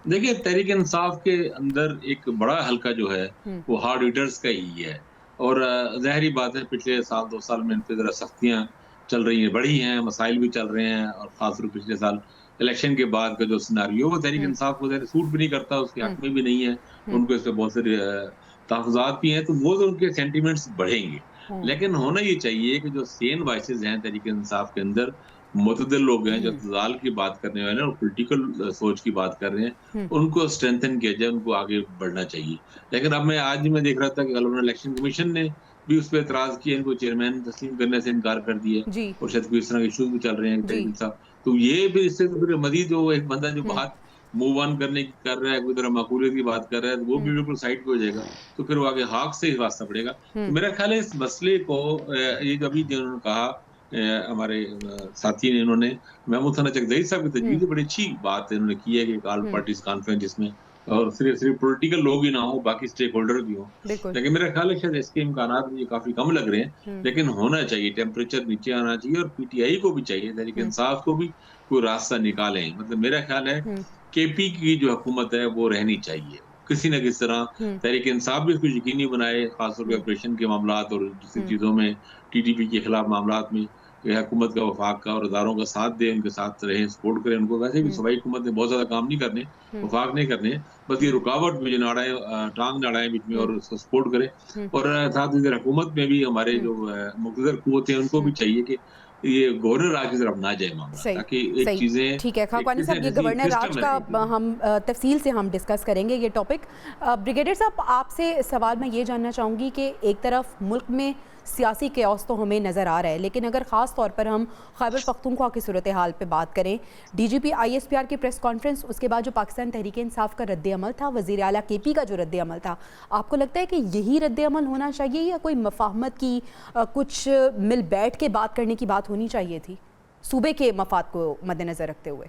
देखिए, तहरीक इंसाफ के अंदर एक बड़ा हल्का जो है वो हार्ड हिटर्स का ही है, और ज़ाहिरी बात है पिछले 1-2 साल में इन पर ज़रा सख्तियाँ चल रही हैं, बढ़ी हैं, मसाइल भी चल रहे हैं, और खासतौर पिछले साल इलेक्शन के बाद का जो सिनारियो वो तहरीक इंसाफ को सूट भी नहीं करता, उसके हक में भी नहीं है, उनको इस पर बहुत सारे तहफ़्फ़ुज़ात भी हैं, तो वो तो उनके सेंटिमेंट्स बढ़ेंगे। लेकिन होना ये चाहिए कि जो सेन वॉइसेस हैं तहरीक इंसाफ के अंदर, मुतदिल लोग हैं जो तजाल की बात करने वाले हैं और पॉलिटिकल सोच की बात कर रहे हैं, उनको स्ट्रेंथन किया जाए, उनको आगे बढ़ना चाहिए। लेकिन अब आज मैं देख रहा था कि इलेक्शन कमीशन ने भी उस पर एतराज किया, इनको चेयरमैन तस्लीम करने से इनकार कर दिया, और शायद कोई इस तरह के इशूज भी चल रहे हैं। तो ये भी इससे तो फिर मजीद जो एक बंदा जो बाहर मूव ऑन करने की कर रहा है, कोई तरह माकूलियत की बात कर रहा है, तो वो भी बिल्कुल साइड पे हो जाएगा, तो फिर वो आगे हाक से ही वास्ता पड़ेगा। तो मेरा ख्याल है इस मसले को, ये जो अभी जिन्होंने कहा हमारे साथी ने, इन्होंने महमूद खान अचकज़ई साहब की तजवीज़ बड़ी अच्छी बात इन्होंने की है कि ऑल पार्टीज कॉन्फ्रेंस, जिसमें और सिर्फ पॉलिटिकल लोग ही ना हो, बाकी स्टेक होल्डर भी हो, लेकिन मेरा ख्याल है शायद इसके इम्कानात मुझे काफी कम लग रहे हैं, लेकिन होना चाहिए, टेम्परेचर नीचे आना चाहिए, और पीटीआई को भी चाहिए, तहरीक इंसाफ को भी कोई रास्ता निकालें। मतलब मेरा ख्याल है केपी की जो हुकूमत है वो रहनी चाहिए, किसी न किसी तरह तहरीक इंसाफ भी इसको यकीनी बनाए, खासतौर पर ऑपरेशन के मामला और दूसरी चीजों में, टीटीपी के खिलाफ मामला में कि हुकूमत का, वफाक का और इदारों का साथ दें, उनके साथ रहें, सपोर्ट करें उनको। वैसे भी सूबाई हुकूमत ने बहुत ज़्यादा काम नहीं करने, वफाक नहीं करने, बस ये रुकावट में जो ना अड़ाएँ, टांग ना अड़ाएँ बीच में और उसको सपोर्ट करें। और साथ ही इधर हुकूमत में भी हमारे जो मुक़तदर क़ुव्वतें हैं, उनको भी चाहिए कि ये गवर्नर राज की तरफ ना जाए मामला, सही, ताकि एक सही। चीज़ें ठीक है खाक़ानी साहब, ये जैसे गवर्नर राज सिस्टम का है। हम तफसील से हम डिस्कस करेंगे ये टॉपिक। ब्रिगेडियर साहब, आपसे सवाल मैं ये जानना चाहूँगी कि एक तरफ मुल्क में सियासी केओस तो हमें नज़र आ रहा है, लेकिन अगर ख़ास तौर पर हम खैबर पख्तूनख्वा की सूरत हाल पे बात करें, DGP ISPR की प्रेस कॉन्फ्रेंस, उसके बाद जो पाकिस्तान तहरीक इंसाफ का रद्द अमल था, वज़ीर आला KP का जो रद्द अमल था, आपको लगता है कि यही रद्द अमल होना चाहिए या कोई मफाहमत की कुछ मिल बैठ के बात करने की बात होनी चाहिए थी सूबे के मफाद को मद्देनज़र रखते हुए?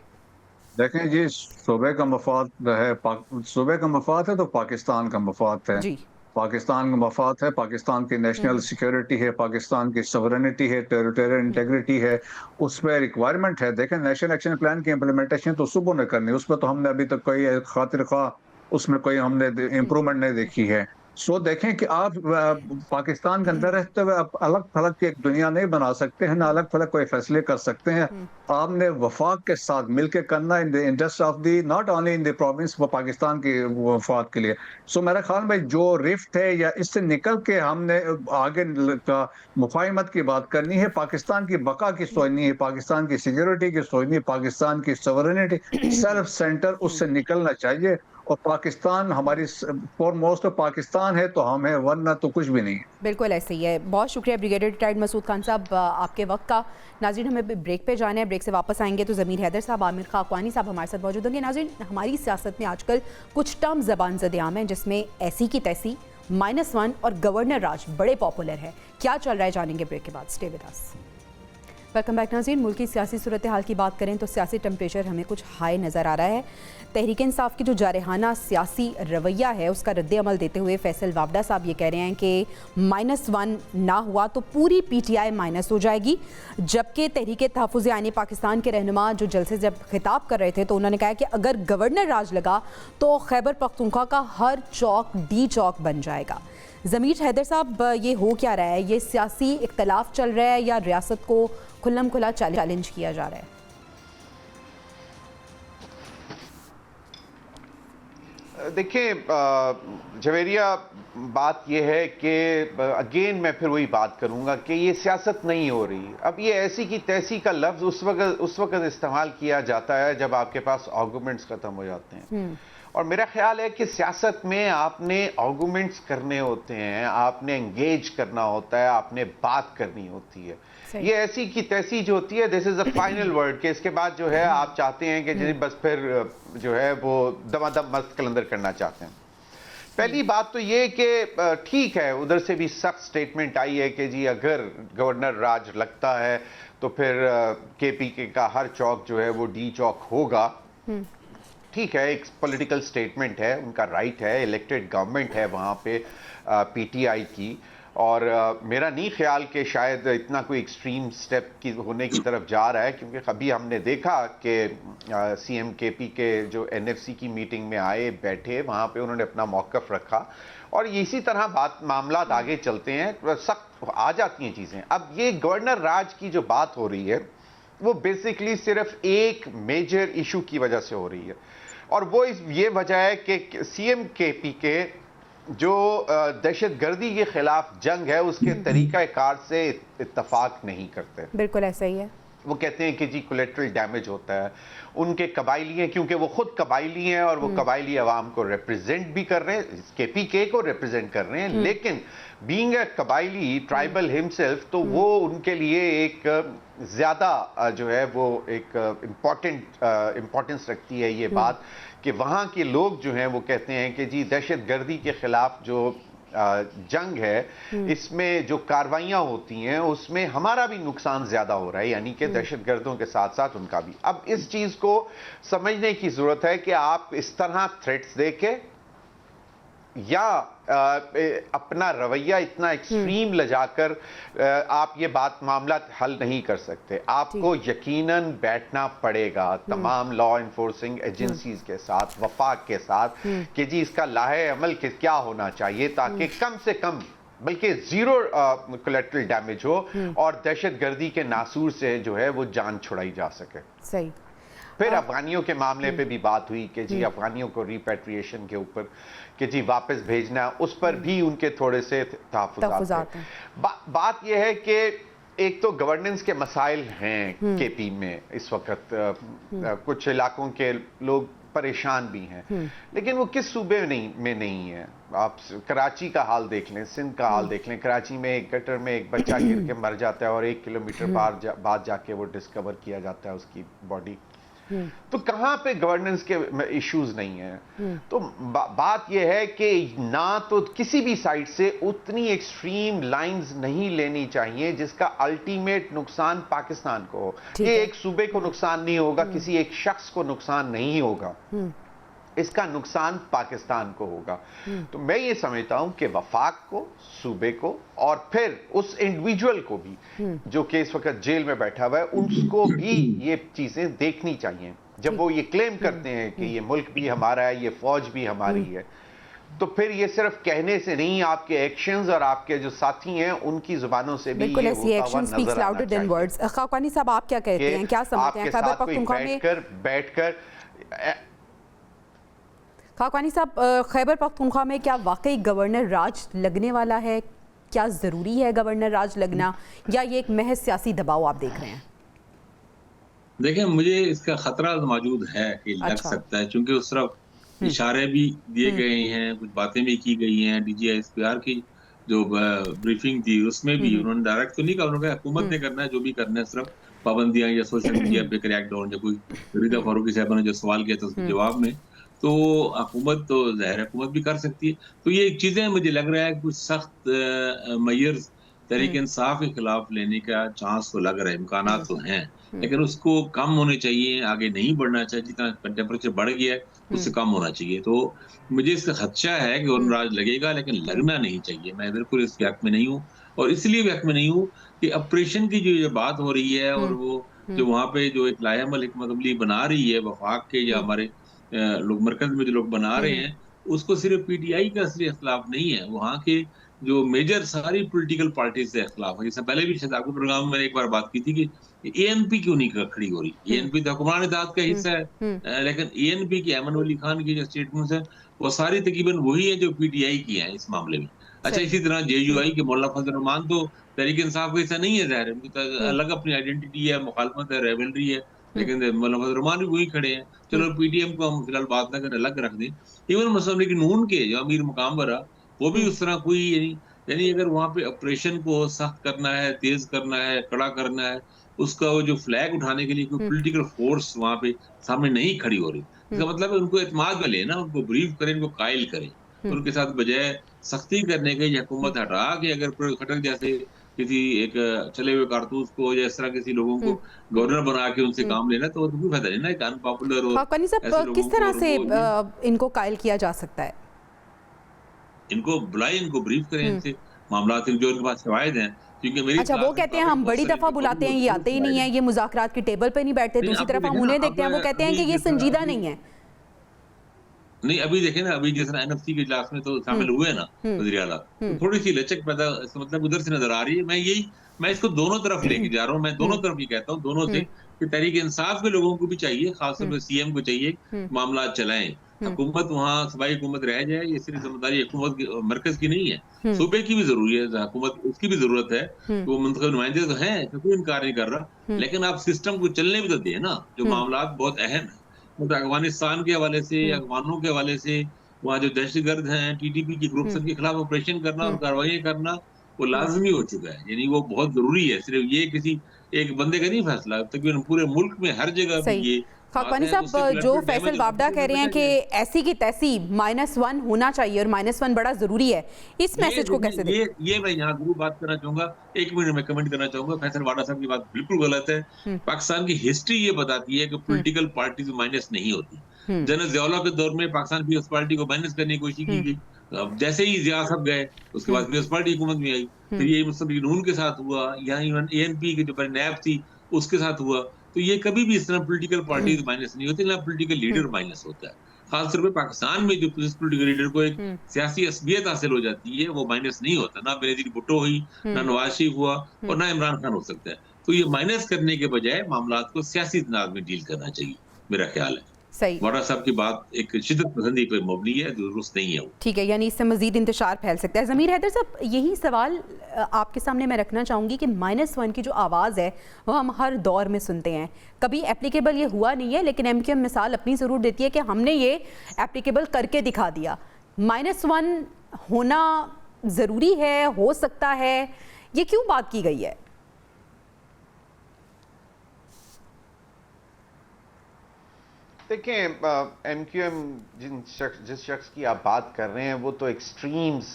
देखें जी, सूबे का मफाद है, सूबे का मफाद है तो पाकिस्तान का मफाद है। जी। पाकिस्तान का मफाद है, पाकिस्तान की नेशनल सिक्योरिटी है, पाकिस्तान की सॉवरेनिटी है, टेरिटोरियल इंटेग्रिटी है, उसमें रिक्वायरमेंट है। देखें, नेशनल एक्शन प्लान की इम्प्लीमेंटेशन तो सुबह ने करनी है, उसमें तो हमने अभी तक कोई खातिर खा उसमें कोई हमने इम्प्रूवमेंट नहीं देखी है। सो देखें कि आप पाकिस्तान के अंदर रहते हुए आप अलग थलग की एक दुनिया नहीं बना सकते हैं, ना अलग थलग कोई फैसले कर सकते हैं। आपने वफाक के साथ मिलकर करना in the interest of the, not only in the province, वो पाकिस्तान के वफाक के लिए। सो मेरे ख्याल में जो रिफ्ट है या इससे निकल के हमने आगे का मुफाहिमत की बात करनी है, पाकिस्तान की बका की सोचनी है, पाकिस्तान की सिक्योरिटी की सोचनी है, पाकिस्तान की सॉवरेनिटी, सेल्फ सेंटर, उससे निकलना चाहिए। और पाकिस्तान हमारी फॉरमोस्ट पाकिस्तान है तो हम है, वरना तो कुछ भी नहीं है। बिल्कुल ऐसे ही है। बहुत शुक्रिया ब्रिगेडियर रिटायर्ड मसूद खान साहब आपके वक्त का। नाज़रीन, हमें ब्रेक पे जाना है, ब्रेक से वापस आएंगे तो ज़मीर हैदर साहब, आमिर खाक़वानी साहब हमारे साथ मौजूद होंगे। नाज़रीन, हमारी सियासत में आजकल कुछ टर्म ज़बान ज़द-ए-आम हैं जिसमें ऐसी की तैसी, -1 और गवर्नर राज बड़े पॉपुलर है। क्या चल रहा है जानेंगे ब्रेक के बाद। Stay with us. Welcome back नाज़रीन। मुल्क की सियासी सूरत हाल की बात करें तो सियासी टेम्परेचर हमें कुछ हाई नज़र आ रहा है। तहरीक इंसाफ की जो जारहाना सियासी रवैया है उसका रद्द अमल देते हुए फैसल वावडा साहब ये कह रहे हैं कि -1 ना हुआ तो पूरी PTI माइनस हो जाएगी। जबकि तहरीक तहफ़्फ़ुज़ आईन पाकिस्तान के रहनुमा जो जलसे जब खिताब कर रहे थे तो उन्होंने कहा कि अगर गवर्नर राज लगा तो खैबर पख्तूनख्वा का हर चौक D चौक बन जाएगा। ज़मीर हैदर साहब, ये हो क्या रहा है? ये सियासी इख्तलाफ चल रहा है या रियासत को खुल्लम खुला चैलेंज किया जा रहा है? देखिए जवेरिया, बात यह है कि अगेन मैं फिर वही बात करूंगा कि ये सियासत नहीं हो रही। अब ये ऐसी की तैसी का लफ्ज उस वक्त इस्तेमाल किया जाता है जब आपके पास आर्गुमेंट्स खत्म हो जाते हैं। और मेरा ख्याल है कि सियासत में आपने आर्गुमेंट्स करने होते हैं, आपने एंगेज करना होता है, आपने बात करनी होती है। ये ऐसी की तैसी जो होती है, this is a final word, के इसके बाद जो है आप चाहते हैं कि बस फिर जो है वो दमादम मस्त कलंदर करना चाहते हैं। पहली बात तो ये कि ठीक है, उधर से भी सख्त स्टेटमेंट आई है कि जी अगर गवर्नर राज लगता है तो फिर KPK का हर चौक जो है वो D चौक होगा। ठीक है, एक पॉलिटिकल स्टेटमेंट है, उनका राइट है, इलेक्टेड गवर्नमेंट है वहाँ पे PTI की। और मेरा नहीं ख्याल कि शायद इतना कोई एक्सट्रीम स्टेप की होने की तरफ जा रहा है, क्योंकि अभी हमने देखा कि CM KP के जो NFC की मीटिंग में आए, बैठे, वहाँ पे उन्होंने अपना मौक़िफ़ रखा और इसी तरह मामलात आगे चलते हैं, सख्त आ जाती हैं चीज़ें। अब ये गवर्नर राज की जो बात हो रही है वो बेसिकली सिर्फ एक मेजर इशू की वजह से हो रही है, और वो ये वजह है कि CM KP के जो दहशतगर्दी के खिलाफ जंग है उसके तरीक़ाकार से इत्तफाक नहीं करते। बिल्कुल ऐसा ही है। वो कहते हैं कि जी कोलेट्रल डैमेज होता है, उनके कबायली हैं, क्योंकि वो खुद कबायली हैं और वो कबायली अवाम को रिप्रेजेंट भी कर रहे हैं, KPK को रिप्रेजेंट कर रहे हैं, लेकिन बीइंग अ कबायली ट्राइबल हिमसेल्फ, तो वो उनके लिए एक ज़्यादा जो है वो एक इम्पोर्टेंस रखती है ये बात कि वहाँ के लोग जो हैं वो कहते हैं कि जी दहशतगर्दी के खिलाफ जो जंग है, इसमें जो कार्रवाइयाँ होती हैं उसमें हमारा भी नुकसान ज़्यादा हो रहा है, यानी कि दहशतगर्दों के साथ साथ उनका भी। अब इस चीज़ को समझने की ज़रूरत है कि आप इस तरह थ्रेट्स देके या अपना रवैया इतना एक्सट्रीम लजाकर आप ये मामला हल नहीं कर सकते। आपको यकीनन बैठना पड़ेगा तमाम लॉ इन्फोर्सिंग एजेंसीज के साथ, वफाक के साथ, कि जी इसका लाहे अमल क्या होना चाहिए ताकि कम से कम बल्कि जीरो कोलेटरल डैमेज हो और दहशतगर्दी के नासूर से जो है वो जान छुड़ाई जा सके। सही। फिर अफगानियों के मामले पे भी बात हुई कि जी अफगानियों को रिपैट्रिएशन के ऊपर कि जी वापस भेजना, उस पर भी उनके थोड़े से तहफ़्फ़ुज़ात हैं। बात यह है कि एक तो गवर्नेंस के मसाइल हैं केपी में इस वक्त, कुछ इलाकों के लोग परेशान भी हैं, लेकिन वो किस सूबे में नहीं है। आप कराची का हाल देख लें, सिंध का हाल देख लें। कराची में एक गटर में एक बच्चा गिर के मर जाता है और 1 किलोमीटर बाद जाके वो डिस्कवर किया जाता है उसकी बॉडी। तो कहां पे गवर्नेंस के इश्यूज नहीं है। तो बात यह है कि ना तो किसी भी साइड से उतनी एक्सट्रीम लाइंस नहीं लेनी चाहिए जिसका अल्टीमेट नुकसान पाकिस्तान को हो। ये एक सूबे को नुकसान नहीं होगा, किसी एक शख्स को नुकसान नहीं होगा, इसका नुकसान पाकिस्तान को होगा। तो मैं ये समझता हूं कि वफाक को, सूबे को और फिर उस इंडिविजुअल को भी जो कि इस वक्त जेल में बैठा हुआ है, उसको भी ये चीजें देखनी चाहिए। जब वो ये क्लेम करते हैं कि ये मुल्क भी हमारा है, ये फौज भी हमारी है, तो फिर ये सिर्फ कहने से नहीं, आपके एक्शंस और आपके जो साथी हैं उनकी जुबानों से भी ये होता हुआ नजर आना चाहिए। खाकानी साहब, आप क्या कहते हैं, क्या समझते हैं? खैबर पख्तूनख्वा में बैठकर खाकानी साहब, खैबर पख्तूनख्वा में क्या वाकई गवर्नर राज लगने वाला है? क्या ज़रूरी है गवर्नर राज लगना, या ये एक महज सियासी दबाव आप देख रहे हैं? देखिए, मुझे इसका खतरा मौजूद है कि लग सकता है, क्योंकि उस तरफ इशारे भी दिए गए हैं, कुछ बातें भी की गई हैं। DGISPR की जो ब्रीफिंग थी उसमें भी उन्होंने डायरेक्ट तो नहीं कहा, उन्होंने हुकूमत ने करना है जो भी करना है, सिर्फ पाबंदियां या सोशल मीडिया पे क्रैकडाउन, या कोई रिदा फारूकी साहब ने जो सवाल किया था उसके जवाब में, तो हुकूमत तो ज़ाहिर हुकूमत भी कर सकती है। तो ये चीज़ें मुझे लग रहा है कुछ सख्त मय्यर तहरीक इंसाफ के खिलाफ लेने का चांस तो लग रहा है, इम्कानात तो हैं, लेकिन उसको कम होने चाहिए, आगे नहीं बढ़ना चाहिए। जितना टेम्परेचर बढ़ गया है उससे कम होना चाहिए। तो मुझे इसका खदशा है कि गवर्नर राज लगेगा, लेकिन लगना नहीं चाहिए। मैं बिल्कुल इस हक में नहीं हूँ, और इसलिए भी हक में नहीं हूँ कि ऑपरेशन की जो बात हो रही है और वो जो वहाँ पे जो एक लायामल हिकमत अमली बना रही है वफाक के या हमारे लोग मरकज में जो लोग बना रहे हैं, उसको सिर्फ PTI का असली खिलाफ नहीं है, वहाँ के जो मेजर सारी पॉलिटिकल पार्टीज से खिलाफ है। जैसे पहले भी शायद आपके प्रोग्राम में एक बार बात की थी कि ANP क्यों नहीं खड़ी हो रही। ANP तो हुक्मरान इत्तेहाद का हिस्सा है, लेकिन ANP की अहमद वली खान की जो स्टेटमेंट्स है वो सारी तकरीबन वही है जो PTI की है इस मामले में। अच्छा, इसी तरह JUI के मौलाना फजल रहमान तो तहरीक इंसाफ का हिस्सा नहीं है, ज़ाहिर है, उनकी अलग अपनी आइडेंटिटी है, मुखालफत है, रेवलरी है, लेकिन मौलाना फजल रहमान भी वही खड़े हैं। चलो PTM को हम फिलहाल बात ना करें, अलग रख दें। इवन मुस्लिम लीग नून के जो अमीर मुकाम बरा, वो भी उस तरह कोई यानी अगर वहाँ पे ऑपरेशन को सख्त करना है, तेज करना है, कड़ा करना है, उसका वो जो फ्लैग उठाने के लिए कोई पॉलिटिकल फोर्स वहाँ पे सामने नहीं खड़ी हो रही, इसका मतलब है उनको एतमाद में लेना, उनको ब्रीफ करें, उनको कायल करें, उनके साथ बजाय सख्ती करने के हुकूमत हटा के अगर खटक जैसे किसी एक चले हुए कारतूस को या इस तरह किसी लोगों को गवर्नर बना के उनसे काम लेना, तो कोई फायदा नहीं ना। एक अनपॉपुलर और किस तरह से इनको कायल किया जा सकता है? इनको बुलाएं, इनको ब्रीफ करें, इनसे मामला जो उनके पास शवाहिद हैं। क्योंकि मेरी अच्छा, वो कहते हैं हम बड़ी दफा बुलाते हैं, ये आते ही नहीं है, ये मुज़ाकरात की टेबल पे नहीं बैठते। दूसरी तरफ हम उन्हें देखते हैं, वो कहते हैं कि ये संजीदा नहीं है। नहीं, अभी देखें ना, अभी जिस तरह NFC के इजलास में तो शामिल हुए ना वज़ीर आला, तो थोड़ी सी लचक पैदा मतलब उधर से नजर आ रही है। मैं इसको दोनों तरफ लेके जा रहा हूँ, मैं दोनों तरफ ये कहता हूँ, दोनों से कि तहरीक इंसाफ के लोगों को भी चाहिए, खासतौर पर CM को चाहिए मामला चलाएं। हुकूमत वहाँ सबाई हुकूमत रह जाए, ये सिर्फ जिम्मेदारी हुकूमत मरकज की नहीं है, सूबे की भी जरूरी है, हुकूमत उसकी भी जरूरत है। वो मुंतखब नुमाइंदे तो हैं, कोई इनकार नहीं कर रहा, लेकिन आप सिस्टम को चलने भी तो दें ना। जो मामला बहुत अहम है, मतलब अफगानिस्तान के हवाले से, अफगानों के हवाले से, वहाँ जो दहशतगर्द हैं, TTP की ग्रुप्स के खिलाफ ऑपरेशन करना और कार्रवाई करना वो लाजमी हो चुका है, यानी वो बहुत जरूरी है। सिर्फ ये किसी एक बंदे का नहीं फैसला, तकरीबन पूरे मुल्क में हर जगह ये खाकानी साहब, जो फैसल वाबडा कह रहे हैं कि ऐसी की तैसी -1 होना चाहिए और -1 बड़ा जरूरी है, इस मैसेज को कैसे देखें? ये मैं यहाँ जरूर बात करना चाहूंगा, 1 मिनट में कमेंट करना चाहूंगा। फैसल वाबडा साहब की बात बिल्कुल गलत है। पाकिस्तान की हिस्ट्री ये बताती है कि पॉलिटिकल पार्टीज माइनस नहीं होती। जनरल ज़ियाउल्लाह के दौर में पाकिस्तान पीपल्स पार्टी को माइनस करने की कोशिश की गई, जैसे ही ज़िया साहब गए उसके बाद पीपल्स पार्टी हुकूमत में आई, फिर ये मुस्लिम लीग नून के साथ हुआ, यहाँ इवन ANP की जो नैब थी उसके साथ हुआ। तो ये कभी भी इस तरह पॉलिटिकल पार्टी माइनस नहीं होती, ना पॉलिटिकल लीडर माइनस होता है। खासतौर पे पाकिस्तान में जो पॉलिटिकल लीडर को एक सियासी असबियत हासिल हो जाती है, वो माइनस नहीं होता। ना बेनजीर भुट्टो हुई, ना नवाज शरीफ हुआ, और ना इमरान खान हो सकता है। तो ये माइनस करने के बजाय मामलात को सियासी तनाज़ में डील करना चाहिए, मेरा ख्याल है। सही। वोरा साहब की बात एक शिद्दत पसंदी पे मबनी है, दुरुस्त नहीं है वो। ठीक है, यानी इससे मजीद इंतशार फैल सकता है। ज़मीर हैदर साहब, यही सवाल आपके सामने मैं रखना चाहूँगी कि -1 की जो आवाज़ है वो हम हर दौर में सुनते हैं, कभी एप्लीकेबल ये हुआ नहीं है, लेकिन MQM मिसाल अपनी ज़रूर देती है कि हमने ये एप्लीकेबल करके दिखा दिया। -1 होना ज़रूरी है, हो सकता है, ये क्यों बात की गई है? देखें, MQM जिस शख्स की आप बात कर रहे हैं वो तो एक्सट्रीम्स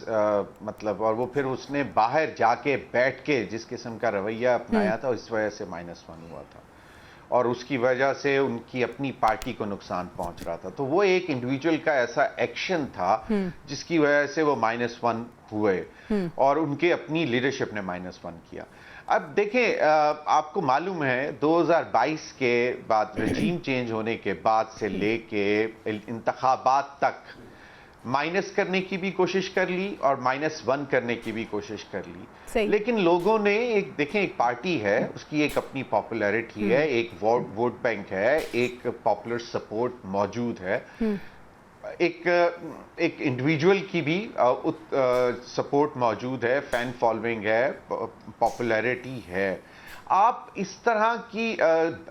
मतलब, और वो फिर उसने बाहर जाके बैठ के जिस किस्म का रवैया अपनाया था, इस वजह से -1 हुआ था, और उसकी वजह से उनकी अपनी पार्टी को नुकसान पहुंच रहा था। तो वो एक इंडिविजुअल का ऐसा एक्शन था जिसकी वजह से वो -1 हुए, और उनके अपनी लीडरशिप ने -1 किया। अब देखें, आपको मालूम है 2022 के बाद रजीम चेंज होने के बाद से लेके इंतखाबात तक माइनस करने की भी कोशिश कर ली और -1 करने की भी कोशिश कर ली, लेकिन लोगों ने एक पार्टी है, उसकी एक अपनी पॉपुलैरिटी है, एक वोट बैंक है, एक पॉपुलर सपोर्ट मौजूद है, एक इंडिविजुअल की भी सपोर्ट मौजूद है, फैन फॉलोइंग है, पॉपुलैरिटी है। आप इस तरह की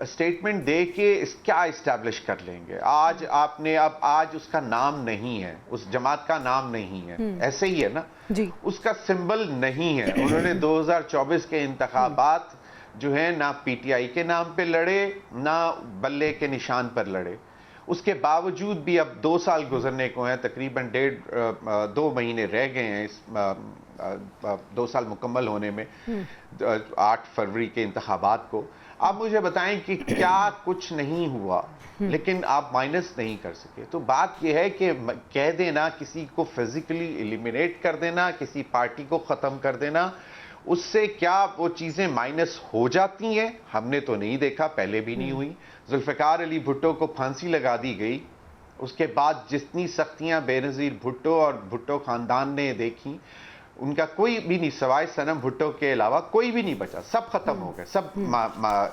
स्टेटमेंट दे के क्या इस्टेब्लिश कर लेंगे? आज उसका नाम नहीं है, उस जमात का नाम नहीं है, ऐसे ही है ना जी। उसका सिंबल नहीं है। उन्होंने 2024 के इंतखाबात जो है ना PTI के नाम पे लड़े, ना बल्ले के निशान पर लड़े। उसके बावजूद भी अब 2 साल गुजरने को हैं, तकरीबन 2 महीने रह गए हैं इस 2 साल मुकम्मल होने में, 8 फरवरी के इंतखाबात को। आप मुझे बताएं कि क्या कुछ नहीं हुआ, लेकिन आप माइनस नहीं कर सके। तो बात यह है कि कह देना, किसी को फिजिकली एलिमिनेट कर देना, किसी पार्टी को ख़त्म कर देना, उससे क्या वो चीज़ें माइनस हो जाती हैं? हमने तो नहीं देखा, पहले भी नहीं हुई। जुल्फ़िकार अली भुट्टो को फांसी लगा दी गई, उसके बाद जितनी सख्तियां बेनज़ीर भुट्टो और भुट्टो ख़ानदान ने देखी, उनका कोई भी नहीं, सवाए सनम भुट्टो के अलावा कोई भी नहीं बचा, सब ख़त्म हो गए, सब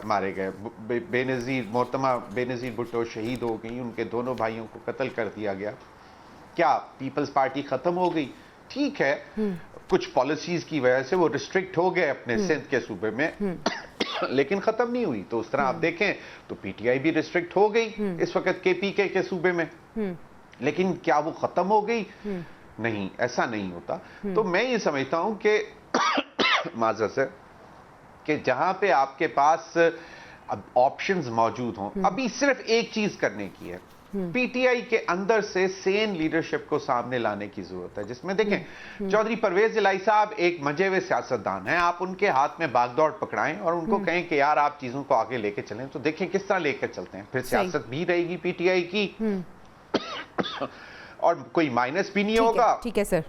मारे गए। मोहतरमा बेनज़ीर भुट्टो शहीद हो गई, उनके दोनों भाइयों को कत्ल कर दिया गया। क्या पीपल्स पार्टी ख़त्म हो गई? ठीक है, कुछ पॉलिसीज की वजह से वो रिस्ट्रिक्ट हो गए अपने सिंध के सूबे में, लेकिन खत्म नहीं हुई। तो उस तरह आप देखें तो PTI भी रिस्ट्रिक्ट हो गई इस वक्त KPK के सूबे में, लेकिन क्या वो खत्म हो गई? नहीं, ऐसा नहीं होता। तो मैं ये समझता हूं कि माजरत से कि जहां पे आपके पास ऑप्शंस मौजूद हों, अभी सिर्फ एक चीज करने की है, PTI के अंदर से सेन लीडरशिप को सामने लाने की जरूरत है, जिसमें देखें चौधरी परवेज इलाही साहब एक मजे हुए सियासतदान हैं। आप उनके हाथ में बागदौड़ पकड़ाएं और उनको कहें कि यार आप चीजों को आगे लेके चलें, तो देखें किस तरह लेकर चलते हैं। फिर सियासत भी रहेगी PTI की और कोई माइनस भी नहीं होगा। ठीक है सर।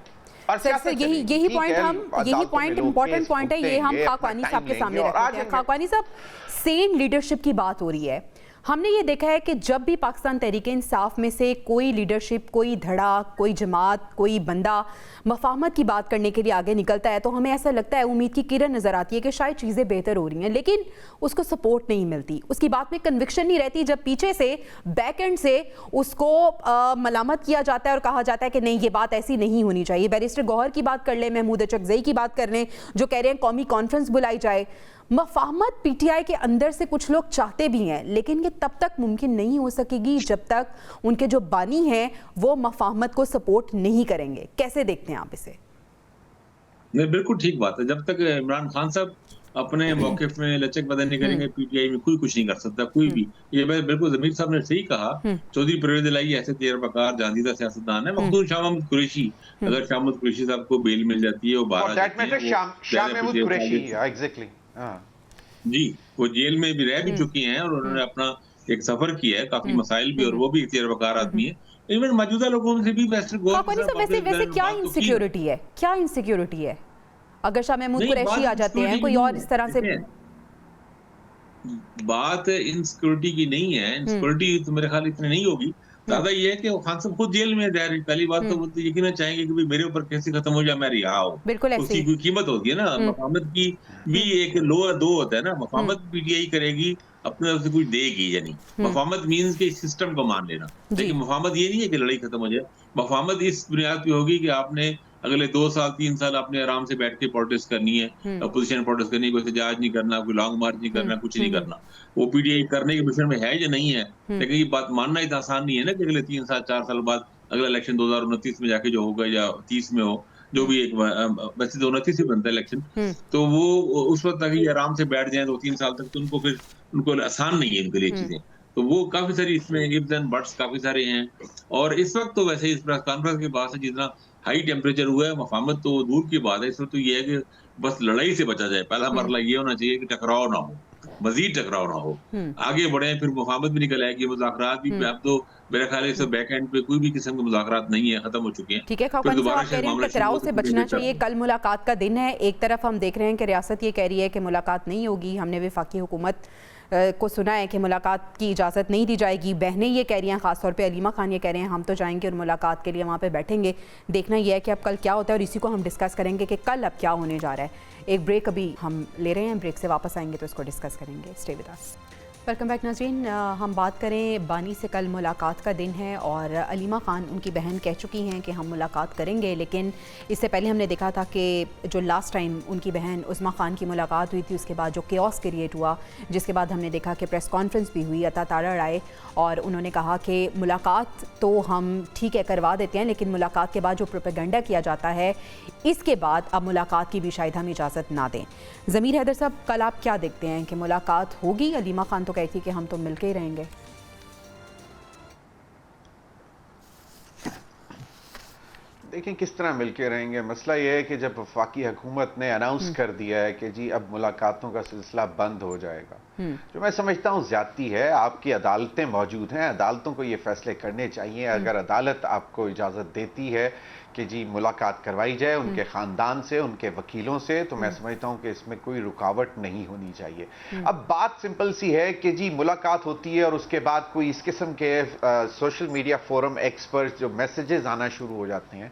सर यही पॉइंट इंपॉर्टेंट पॉइंट है, ये हम खाकवानी साहब के सामने रखते हैं। खाकवानी साहब, सेन लीडरशिप की बात हो रही है। हमने ये देखा है कि जब भी पाकिस्तान तहरीक इंसाफ में से कोई लीडरशिप, कोई धड़ा, कोई जमात, कोई बंदा मफाहमत की बात करने के लिए आगे निकलता है, तो हमें ऐसा लगता है, उम्मीद की किरण नज़र आती है कि शायद चीज़ें बेहतर हो रही हैं, लेकिन उसको सपोर्ट नहीं मिलती, उसकी बात में कन्विक्शन नहीं रहती। जब पीछे से बैक एंड से उसको मलामत किया जाता है और कहा जाता है कि नहीं, ये बात ऐसी नहीं होनी चाहिए। बैरिस्टर गौहर की बात कर लें, महमूद अचकज़ई की बात कर लें, जो कह रहे हैं कौमी कॉन्फ्रेंस बुलाई जाए। मफाहमत PTI के अंदर से कुछ लोग चाहते भी हैं, लेकिन ये तब तक मुमकिन नहीं हो सकेगी जब तक उनके जो बानी हैं वो मफाहमत को सपोर्ट नहीं करेंगे। कैसे देखते हैं आप इसे? नहीं, बिल्कुल ठीक बात है। जब तक इमरान खान साहब अपने मौक़िफ़ में लचक बदल नहीं करेंगे, PTI में कोई कुछ नहीं कर सकता, कोई भी। ये बिल्कुल ज़मीर साहब ने सही कहा। चौधरी परवेज़ इलाही ऐसे तेरबकार जानदीदा सियासतदान है। मखदूम शाह महमूद कुरैशी, अगर शाह महमूद कुरैशी साहब को बेल मिल जाती है, वो बाहर जी, वो जेल में भी रह भी चुकी हैं और उन्होंने अपना एक सफर किया है, काफी मसाइल भी, और वो भी तेरबकार आदमी है। इवन मौजूदा लोगों से भी वैसे क्या इनसिक्योरिटी है? क्या इनसिक्योरिटी है अगर शाह महमूद कुरैशी आ जाते हैं, कोई और इस तरह से? बात इनसिक्योरिटी की नहीं है, इनसिक्योरिटी तो मेरे ख्याल इतनी नहीं होगी, ज्यादा ये है कि वो खान साहब खुद जेल में जा रही। पहली बात तो वो तो यकीनन चाहेंगे कि भाई मेरे ऊपर कैसे खत्म हो जाए, मैं रिहा हूँ। बिल्कुल ऐसे उसकी ही। कोई कीमत होती है ना, मफामत की भी एक लो दो होता है ना, मफामत पीटीआई करेगी अपने तरफ से कुछ देगी, यानी मफामत मीन्स के सिस्टम को मान लेना। जी। लेकिन मफामत ये नहीं है कि लड़ाई खत्म हो जाए, मफामत इस बुनियाद पे होगी कि आपने अगले 2 साल 3 साल आपने आराम से बैठ के पॉलिटिक्स करनी है, अपोजिशन पॉलिटिक्स करनी है, कोई एहतजाज नहीं करना, कोई लॉन्ग मार्च नहीं करना, कुछ नहीं करना। वो पीटीआई करने के मिशन में है या नहीं है, लेकिन ये बात मानना इतना आसान नहीं है ना कि अगले 3 साल 4 साल बाद अगला इलेक्शन 2029 में जाके जो होगा या 30 में हो, जो भी एक वैसे तो 29 ही बनता है इलेक्शन, तो वो उस वक्त तक ये आराम से बैठ जाए 2-3 साल तक, तो उनको फिर उनको आसान नहीं है इनके लिए चीजें। तो वो काफी सारी इसमें इफ्स एंड बट्स काफी सारे हैं। और इस वक्त तो वैसे इस प्रेस कॉन्फ्रेंस के बाद से जितना हाई टेम्परेचर हुआ है, मफामत तो दूर की बात है, इस वक्त तो ये है कि बस लड़ाई से बचा जाए। पहला मरला ये होना चाहिए कि टकराव ना हो, मजीद टकराव ना हो, आगे बढ़े, फिर मुफाहमत भी निकल आएगी, मुज़ाकरात भी। अब तो मेरा ख्याल है इस बैक एंड पे कोई भी किस्म के मुज़ाकरात नहीं है, खत्म हो चुके हैं। ठीक है, फिर खाकान साहब दोबारा आप कह शायद रहे हैं मामला शुरू टकराव हो से तो बचना बेहतर चाहिए। हो। कल मुलाकात का दिन है, एक तरफ हम देख रहे हैं कि रियासत ये कह रही है कि मुलाकात नहीं होगी, हमने वफाकी हुकूमत को सुना है कि मुलाकात की इजाज़त नहीं दी जाएगी। बहनें ये कह रही हैं, ख़ासतौर पे अलीमा खान ये कह रहे हैं हम तो जाएंगे और मुलाकात के लिए वहाँ पे बैठेंगे। देखना यह है कि अब कल क्या होता है और इसी को हम डिस्कस करेंगे कि कल अब क्या होने जा रहा है। एक ब्रेक अभी हम ले रहे हैं, ब्रेक से वापस आएंगे तो इसको डिस्कस करेंगे। Stay with us. Welcome back नाज़रीन। हम बात करें, बानी से कल मुलाकात का दिन है और अलीमा खान उनकी बहन कह चुकी हैं कि हम मुलाकात करेंगे, लेकिन इससे पहले हमने देखा था कि जो लास्ट टाइम उनकी बहन उस्मा खान की मुलाकात हुई थी, उसके बाद जो केओस क्रिएट हुआ, जिसके बाद हमने देखा कि प्रेस कॉन्फ्रेंस भी हुई, अता तारड़ आए और उन्होंने कहा कि मुलाकात तो हम ठीक है करवा देते हैं, लेकिन मुलाकात के बाद जो प्रोपेगेंडा किया जाता है, इसके बाद अब मुलाकात की भी शायद हम इजाज़त ना दें। ज़मीर हैदर साहब, कल आप क्या देखते हैं कि मुलाकात होगी? अलीमा खान तो कहती कि हम तो मिलके ही रहेंगे। देखें किस तरह मिलके रहेंगे। मसला यह है कि जब वफाकी हुकूमत ने अनाउंस कर दिया है कि जी अब मुलाकातों का सिलसिला बंद हो जाएगा, जो मैं समझता हूँ ज्यादती है। आपकी अदालतें मौजूद हैं, अदालतों को ये फैसले करने चाहिए। अगर अदालत आपको इजाज़त देती है कि जी मुलाकात करवाई जाए उनके ख़ानदान से, उनके वकीलों से, तो मैं समझता हूँ कि इसमें कोई रुकावट नहीं होनी चाहिए। अब बात सिंपल सी है कि जी मुलाकात होती है और उसके बाद कोई इस किस्म के सोशल मीडिया फोरम एक्सपर्ट जो मैसेजेस आना शुरू हो जाते हैं,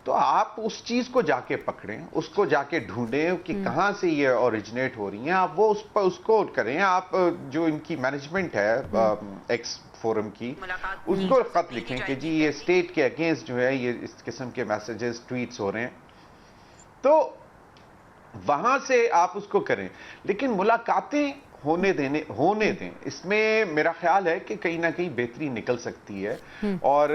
तो आप उस चीज़ को जाके पकड़ें, उसको जाके ढूंढें कि कहाँ से ये ओरिजिनेट हो रही हैं, आप वो उस पर उसको करें। आप जो इनकी मैनेजमेंट है एक्स फोरम की, उसको खत लिखें कि जी ये स्टेट के अगेंस्ट जो है ये इस किस्म के मैसेजेस ट्वीट्स हो रहे हैं, तो वहां से आप उसको करें। लेकिन मुलाकातें होने दें। इसमें मेरा ख्याल है कि कहीं ना कहीं बेहतरी निकल सकती है। और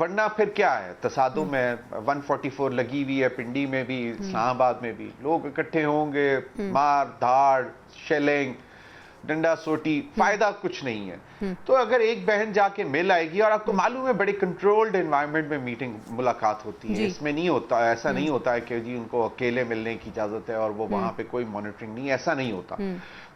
वरना फिर क्या है, तसादुम है, 144 लगी हुई है पिंडी में भी, इस्लामाबाद में भी, लोग इकट्ठे होंगे, मार धाड़, शेलिंग, डंडा सोटी, फायदा कुछ नहीं है। तो अगर एक बहन जाके मिल आएगी, और आपको मालूम है बड़ी कंट्रोल्ड एनवायरनमेंट में मीटिंग मुलाकात होती है, इसमें नहीं होता, ऐसा नहीं होता है कि जी उनको अकेले मिलने की इजाजत है और वो वहां पे कोई मॉनिटरिंग नहीं, ऐसा नहीं होता।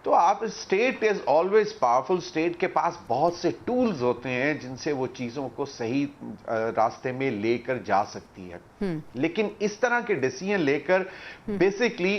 तो आप, state is always powerful, state के पास बहुत से टूल्स होते हैं जिनसे वो चीजों को सही रास्ते में लेकर जा सकती है। लेकिन इस तरह के डिसीजन लेकर बेसिकली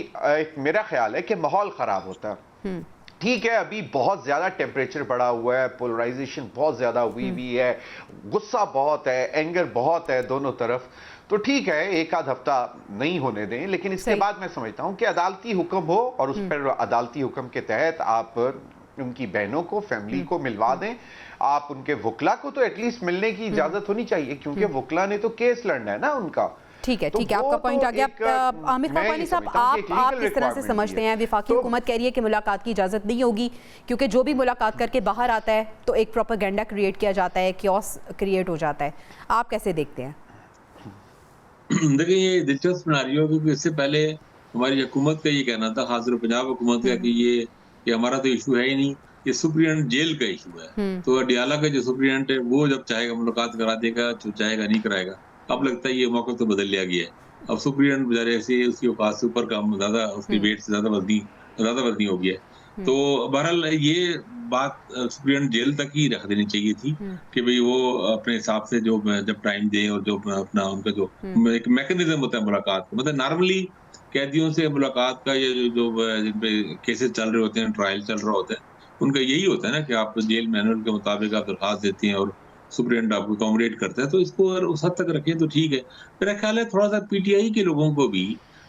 मेरा ख्याल है कि माहौल खराब होता है। ठीक है, अभी बहुत ज्यादा टेम्परेचर बढ़ा हुआ है, पोलराइजेशन बहुत ज्यादा हुई है, गुस्सा बहुत है, एंगर बहुत है दोनों तरफ, तो ठीक है एक आध हफ्ता नहीं होने दें। लेकिन इसके बाद मैं समझता हूं कि अदालती हुक्म हो और उस पर अदालती हुक्म के तहत आप उनकी बहनों को, फैमिली को मिलवा दें। आप उनके वकला को तो एटलीस्ट मिलने की इजाजत होनी चाहिए, क्योंकि वकला ने तो केस लड़ना है ना उनका। ठीक है, ठीक है, आपका पॉइंट आ गया। आमिर खापानी साहब, आप इस तरह से समझते हैं, विफाकी हुकूमत कह रही है कि मुलाकात की इजाज़त नहीं होगी, क्योंकि जो भी मुलाकात करके बाहर आता है तो एक प्रोपेगेंडा क्रिएट किया जाता है, क्योस क्रिएट हो जाता है। आप कैसे देखते हैं? देखिए ये दिलचस्प सिनेरियो, क्योंकि इससे पहले हमारी हुकूमत का ये कहना था, खासकर पंजाब हुकूमत का, कि हमारा तो इशू है ही नहीं, ये सुप्रीडेंट जेल का इशू है। तो अडियाला का जो सुप्रीडेंट है वो जब चाहेगा मुलाकात करा देगा, जो चाहेगा नहीं कराएगा। अब लगता है ये मौका तो बदल लिया गया है। अब सुप्रीडेंट बेचारे ऐसे उसकी औकात से ऊपर का, ज्यादा उसकी वेट से ज्यादा वजनी हो गया है। तो बहरहाल ये बात सुप्रीडेंट जेल तक ही रख देनी चाहिए थी कि भाई वो अपने हिसाब से जो जब टाइम दे, और जो अपना उनका जो एक मैकेनिज्म होता है मुलाकात का, मतलब नॉर्मली कैदियों से मुलाकात का, ये जो जिनपे केसेस चल रहे होते हैं, ट्रायल चल रहा होता है, उनका यही होता है ना कि आप जेल मैनुअल के मुताबिक आप दरखास्त देती हैं और सुप्रीडेंट आपको अकोमोडेट करता है, तो इसको अगर उस हद तक रखें तो ठीक है। मेरा ख्याल है थोड़ा-सा पीटीआई के लोगों को भी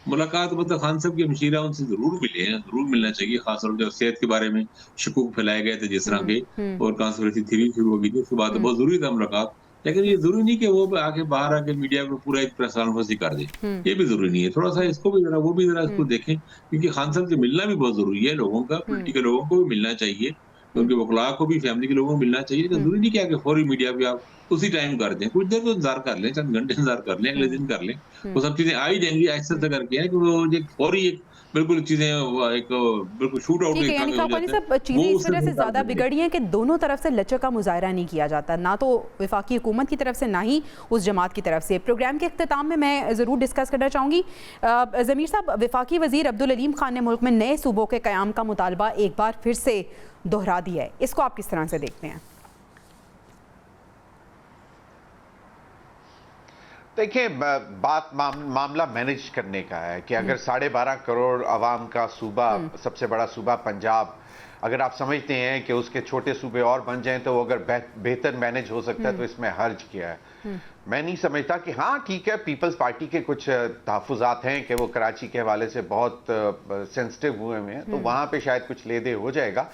मुलाकात मतलब खान साहब की हमशीरा उनसे ज़रूर मिले हैं, ज़रूर मिलना चाहिए, ख़ासतौर पे जब सेहत के बारे में शकूक फैलाए गए थे जिस तरह के और कंस्पिरेसी थ्योरी शुरू हो गई थी, उसके बाद तो बहुत ज़रूरी था मुलाकात। लेकिन ये ज़रूरी नहीं कि वो आके बाहर आके मीडिया को पूरा एक प्रेस कॉन्फ्रेंस ही कर दें, ये भी ज़रूरी नहीं है। थोड़ा-सा इसको भी ज़रा वो भी ज़रा इसको देखें, क्योंकि खान साहब से मिलना भी बहुत ज़रूरी है लोगों का, पॉलिटिकल लोगों को भी मिलना चाहिए, उनके वकला को भी, फैमिली के लोगों को मिलना चाहिए। लेकिन ज़रूरी नहीं कि आके फौरी मीडिया पे आप उसी टाइम कर दें, कुछ देर तो इंतज़ार कर लें, चंद घंटे इंतज़ार कर लें, अगले दिन कर लें, वो सब चीज़ें आ ही जाएँगी आहिस्ता-आहिस्ता करके, है कि वो एक फौरी एक बिल्कुल चीज़ें वो एक बिल्कुल शूट आउट ठीक है, यानी खाकानी साहब चीज़ें इस वजह से ज़्यादा बिगड़ी हैं कि दोनों तरफ से लचक का मुजाहरा नहीं किया जाता, ना तो वफाकी हुकूमत की तरफ से ना ही उस जमात की तरफ से। प्रोग्राम के अख्ताम में मैं ज़रूर डिस्कस करना चाहूँगी ज़मीर साहब, वफाकी वज़ीर अब्दुल अलीम खान ने मुल्क में नए सूबों के क़याम का मुतालबा एक बार फिर से दोहरा दिया है, इसको आप किस तरह से देखते हैं? देखिए, मामला मैनेज करने का है कि अगर 12.5 करोड़ आवाम का सूबा, सबसे बड़ा सूबा पंजाब, अगर आप समझते हैं कि उसके छोटे सूबे और बन जाएं तो वो अगर बेहतर मैनेज हो सकता है तो इसमें हर्ज क्या है। मैं नहीं समझता कि हाँ ठीक है, पीपल्स पार्टी के कुछ तहफ़्फ़ुज़ात हैं कि वो कराची के हवाले से बहुत सेंसिटिव हुए हैं, तो वहाँ पे शायद कुछ ले दे हो जाएगा।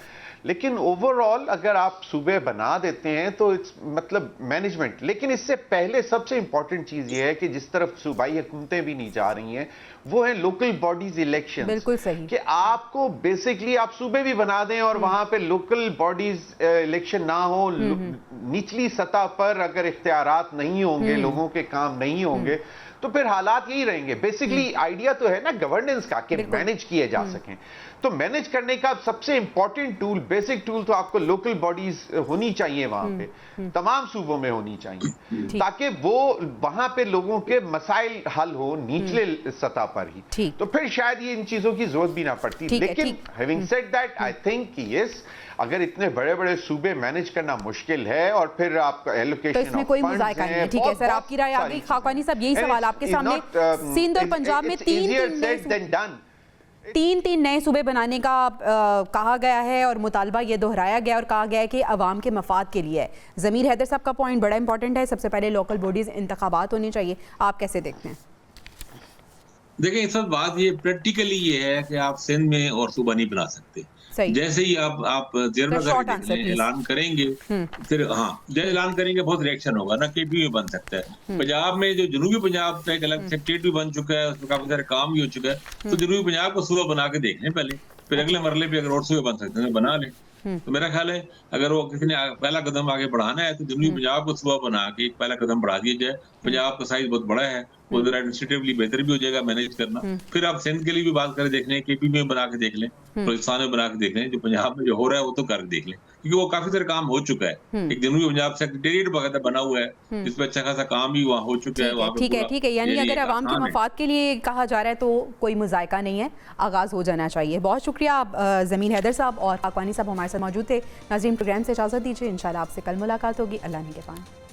लेकिन ओवरऑल अगर आप सूबे बना देते हैं तो इट्स मतलब मैनेजमेंट। लेकिन इससे पहले सबसे इंपॉर्टेंट चीज़ ये है कि जिस तरफ सूबाई हुकूमतें भी नहीं जा रही हैं वो है लोकल बॉडीज इलेक्शन। बिल्कुल सही कि आपको बेसिकली आप सूबे भी बना दें और वहां पे लोकल बॉडीज इलेक्शन ना हो, निचली सतह पर अगर इख्तियारात नहीं होंगे, लोगों के काम नहीं होंगे, तो फिर हालात यही रहेंगे। बेसिकली आइडिया तो है ना गवर्नेंस का कि मैनेज किए जा सकें। तो मैनेज करने का सबसे इंपॉर्टेंट टूल, बेसिक टूल तो आपको लोकल बॉडीज होनी चाहिए वहां पे, तमाम सूबों में होनी चाहिए, ताकि वो वहां पे लोगों के मसाइल हल हो निचले सतह पर ही। तो फिर शायद ये इन चीजों की जरूरत भी ना पड़ती। लेकिन having said that, I think कि यस, अगर इतने बड़े बड़े सूबे मैनेज करना मुश्किल है और फिर आपका एलोकेशन तो इसमें कोई मुज़ायका नहीं है। ठीक है सर, आपकी राय आ गई। खाकानी साहब, यही सवाल आपके सामने। सिंध और पंजाब में तीन नए सूबे बनाने का कहा गया है और मुतालबा ये दोहराया गया और कहा गया है कि अवाम के मफाद के लिए है। ज़मीर हैदर साहब का पॉइंट बड़ा इंपॉर्टेंट है, सबसे पहले लोकल बॉडीज इंतखाबात होनी चाहिए, आप कैसे देखते हैं? देखिए, इस वक्त बात ये प्रैक्टिकली ये है कि आप सिंध में और सूबा नहीं बना सकते। जैसे ही आप ऐलान करेंगे, फिर हाँ जब ऐलान करेंगे बहुत रिएक्शन होगा ना, केपी में बन सकता है। पंजाब में जो जनूबी पंजाब का एक अलग सेक्रेटरी भी बन चुका है, उसमें काफी सारे काम भी हो चुका है, तो जनूबी पंजाब को सूबा बना के देख लें पहले, फिर अगले मरले पे अगर और सूबे बन सकते हैं बना लें। तो मेरा ख्याल है अगर वो किसी ने पहला कदम आगे बढ़ाना है तो जनूबी पंजाब को सूबा बना के एक पहला कदम बढ़ा दिया जाए। पंजाब का साइज बहुत बड़ा है, वो जरा एडमिनिस्ट्रेटिवली बेहतर भी हो जाएगा मैनेज करना। फिर आप सिंध के लिए भी बात करें, देख लें, केपी में बना के देख लें, बलूचिस्तान में बना के देख लें, जो पंजाब में जो हो रहा है वो तो करके देख लें, क्योंकि वो काफी सारे काम हो चुका है। एक जनूबी पंजाब सेक्रेटेरिएट वगैरह बना हुआ है जिसमें अच्छा खासा काम भी वहाँ हो चुका है। ठीक है, यानी अगर अवाम के मफाद के लिए कहा जा रहा है तो कोई मुज़ायका नहीं है, आगाज़ हो जाना चाहिए। बहुत शुक्रिया ज़मीर हैदर साहब और खाकानी साहब हमारे साथ मौजूद थे। नाज़रीन, प्रोग्राम से इजाज़त दीजिए, इंशाल्लाह आपसे कल मुलाकात होगी। अल्लाह निगहबान।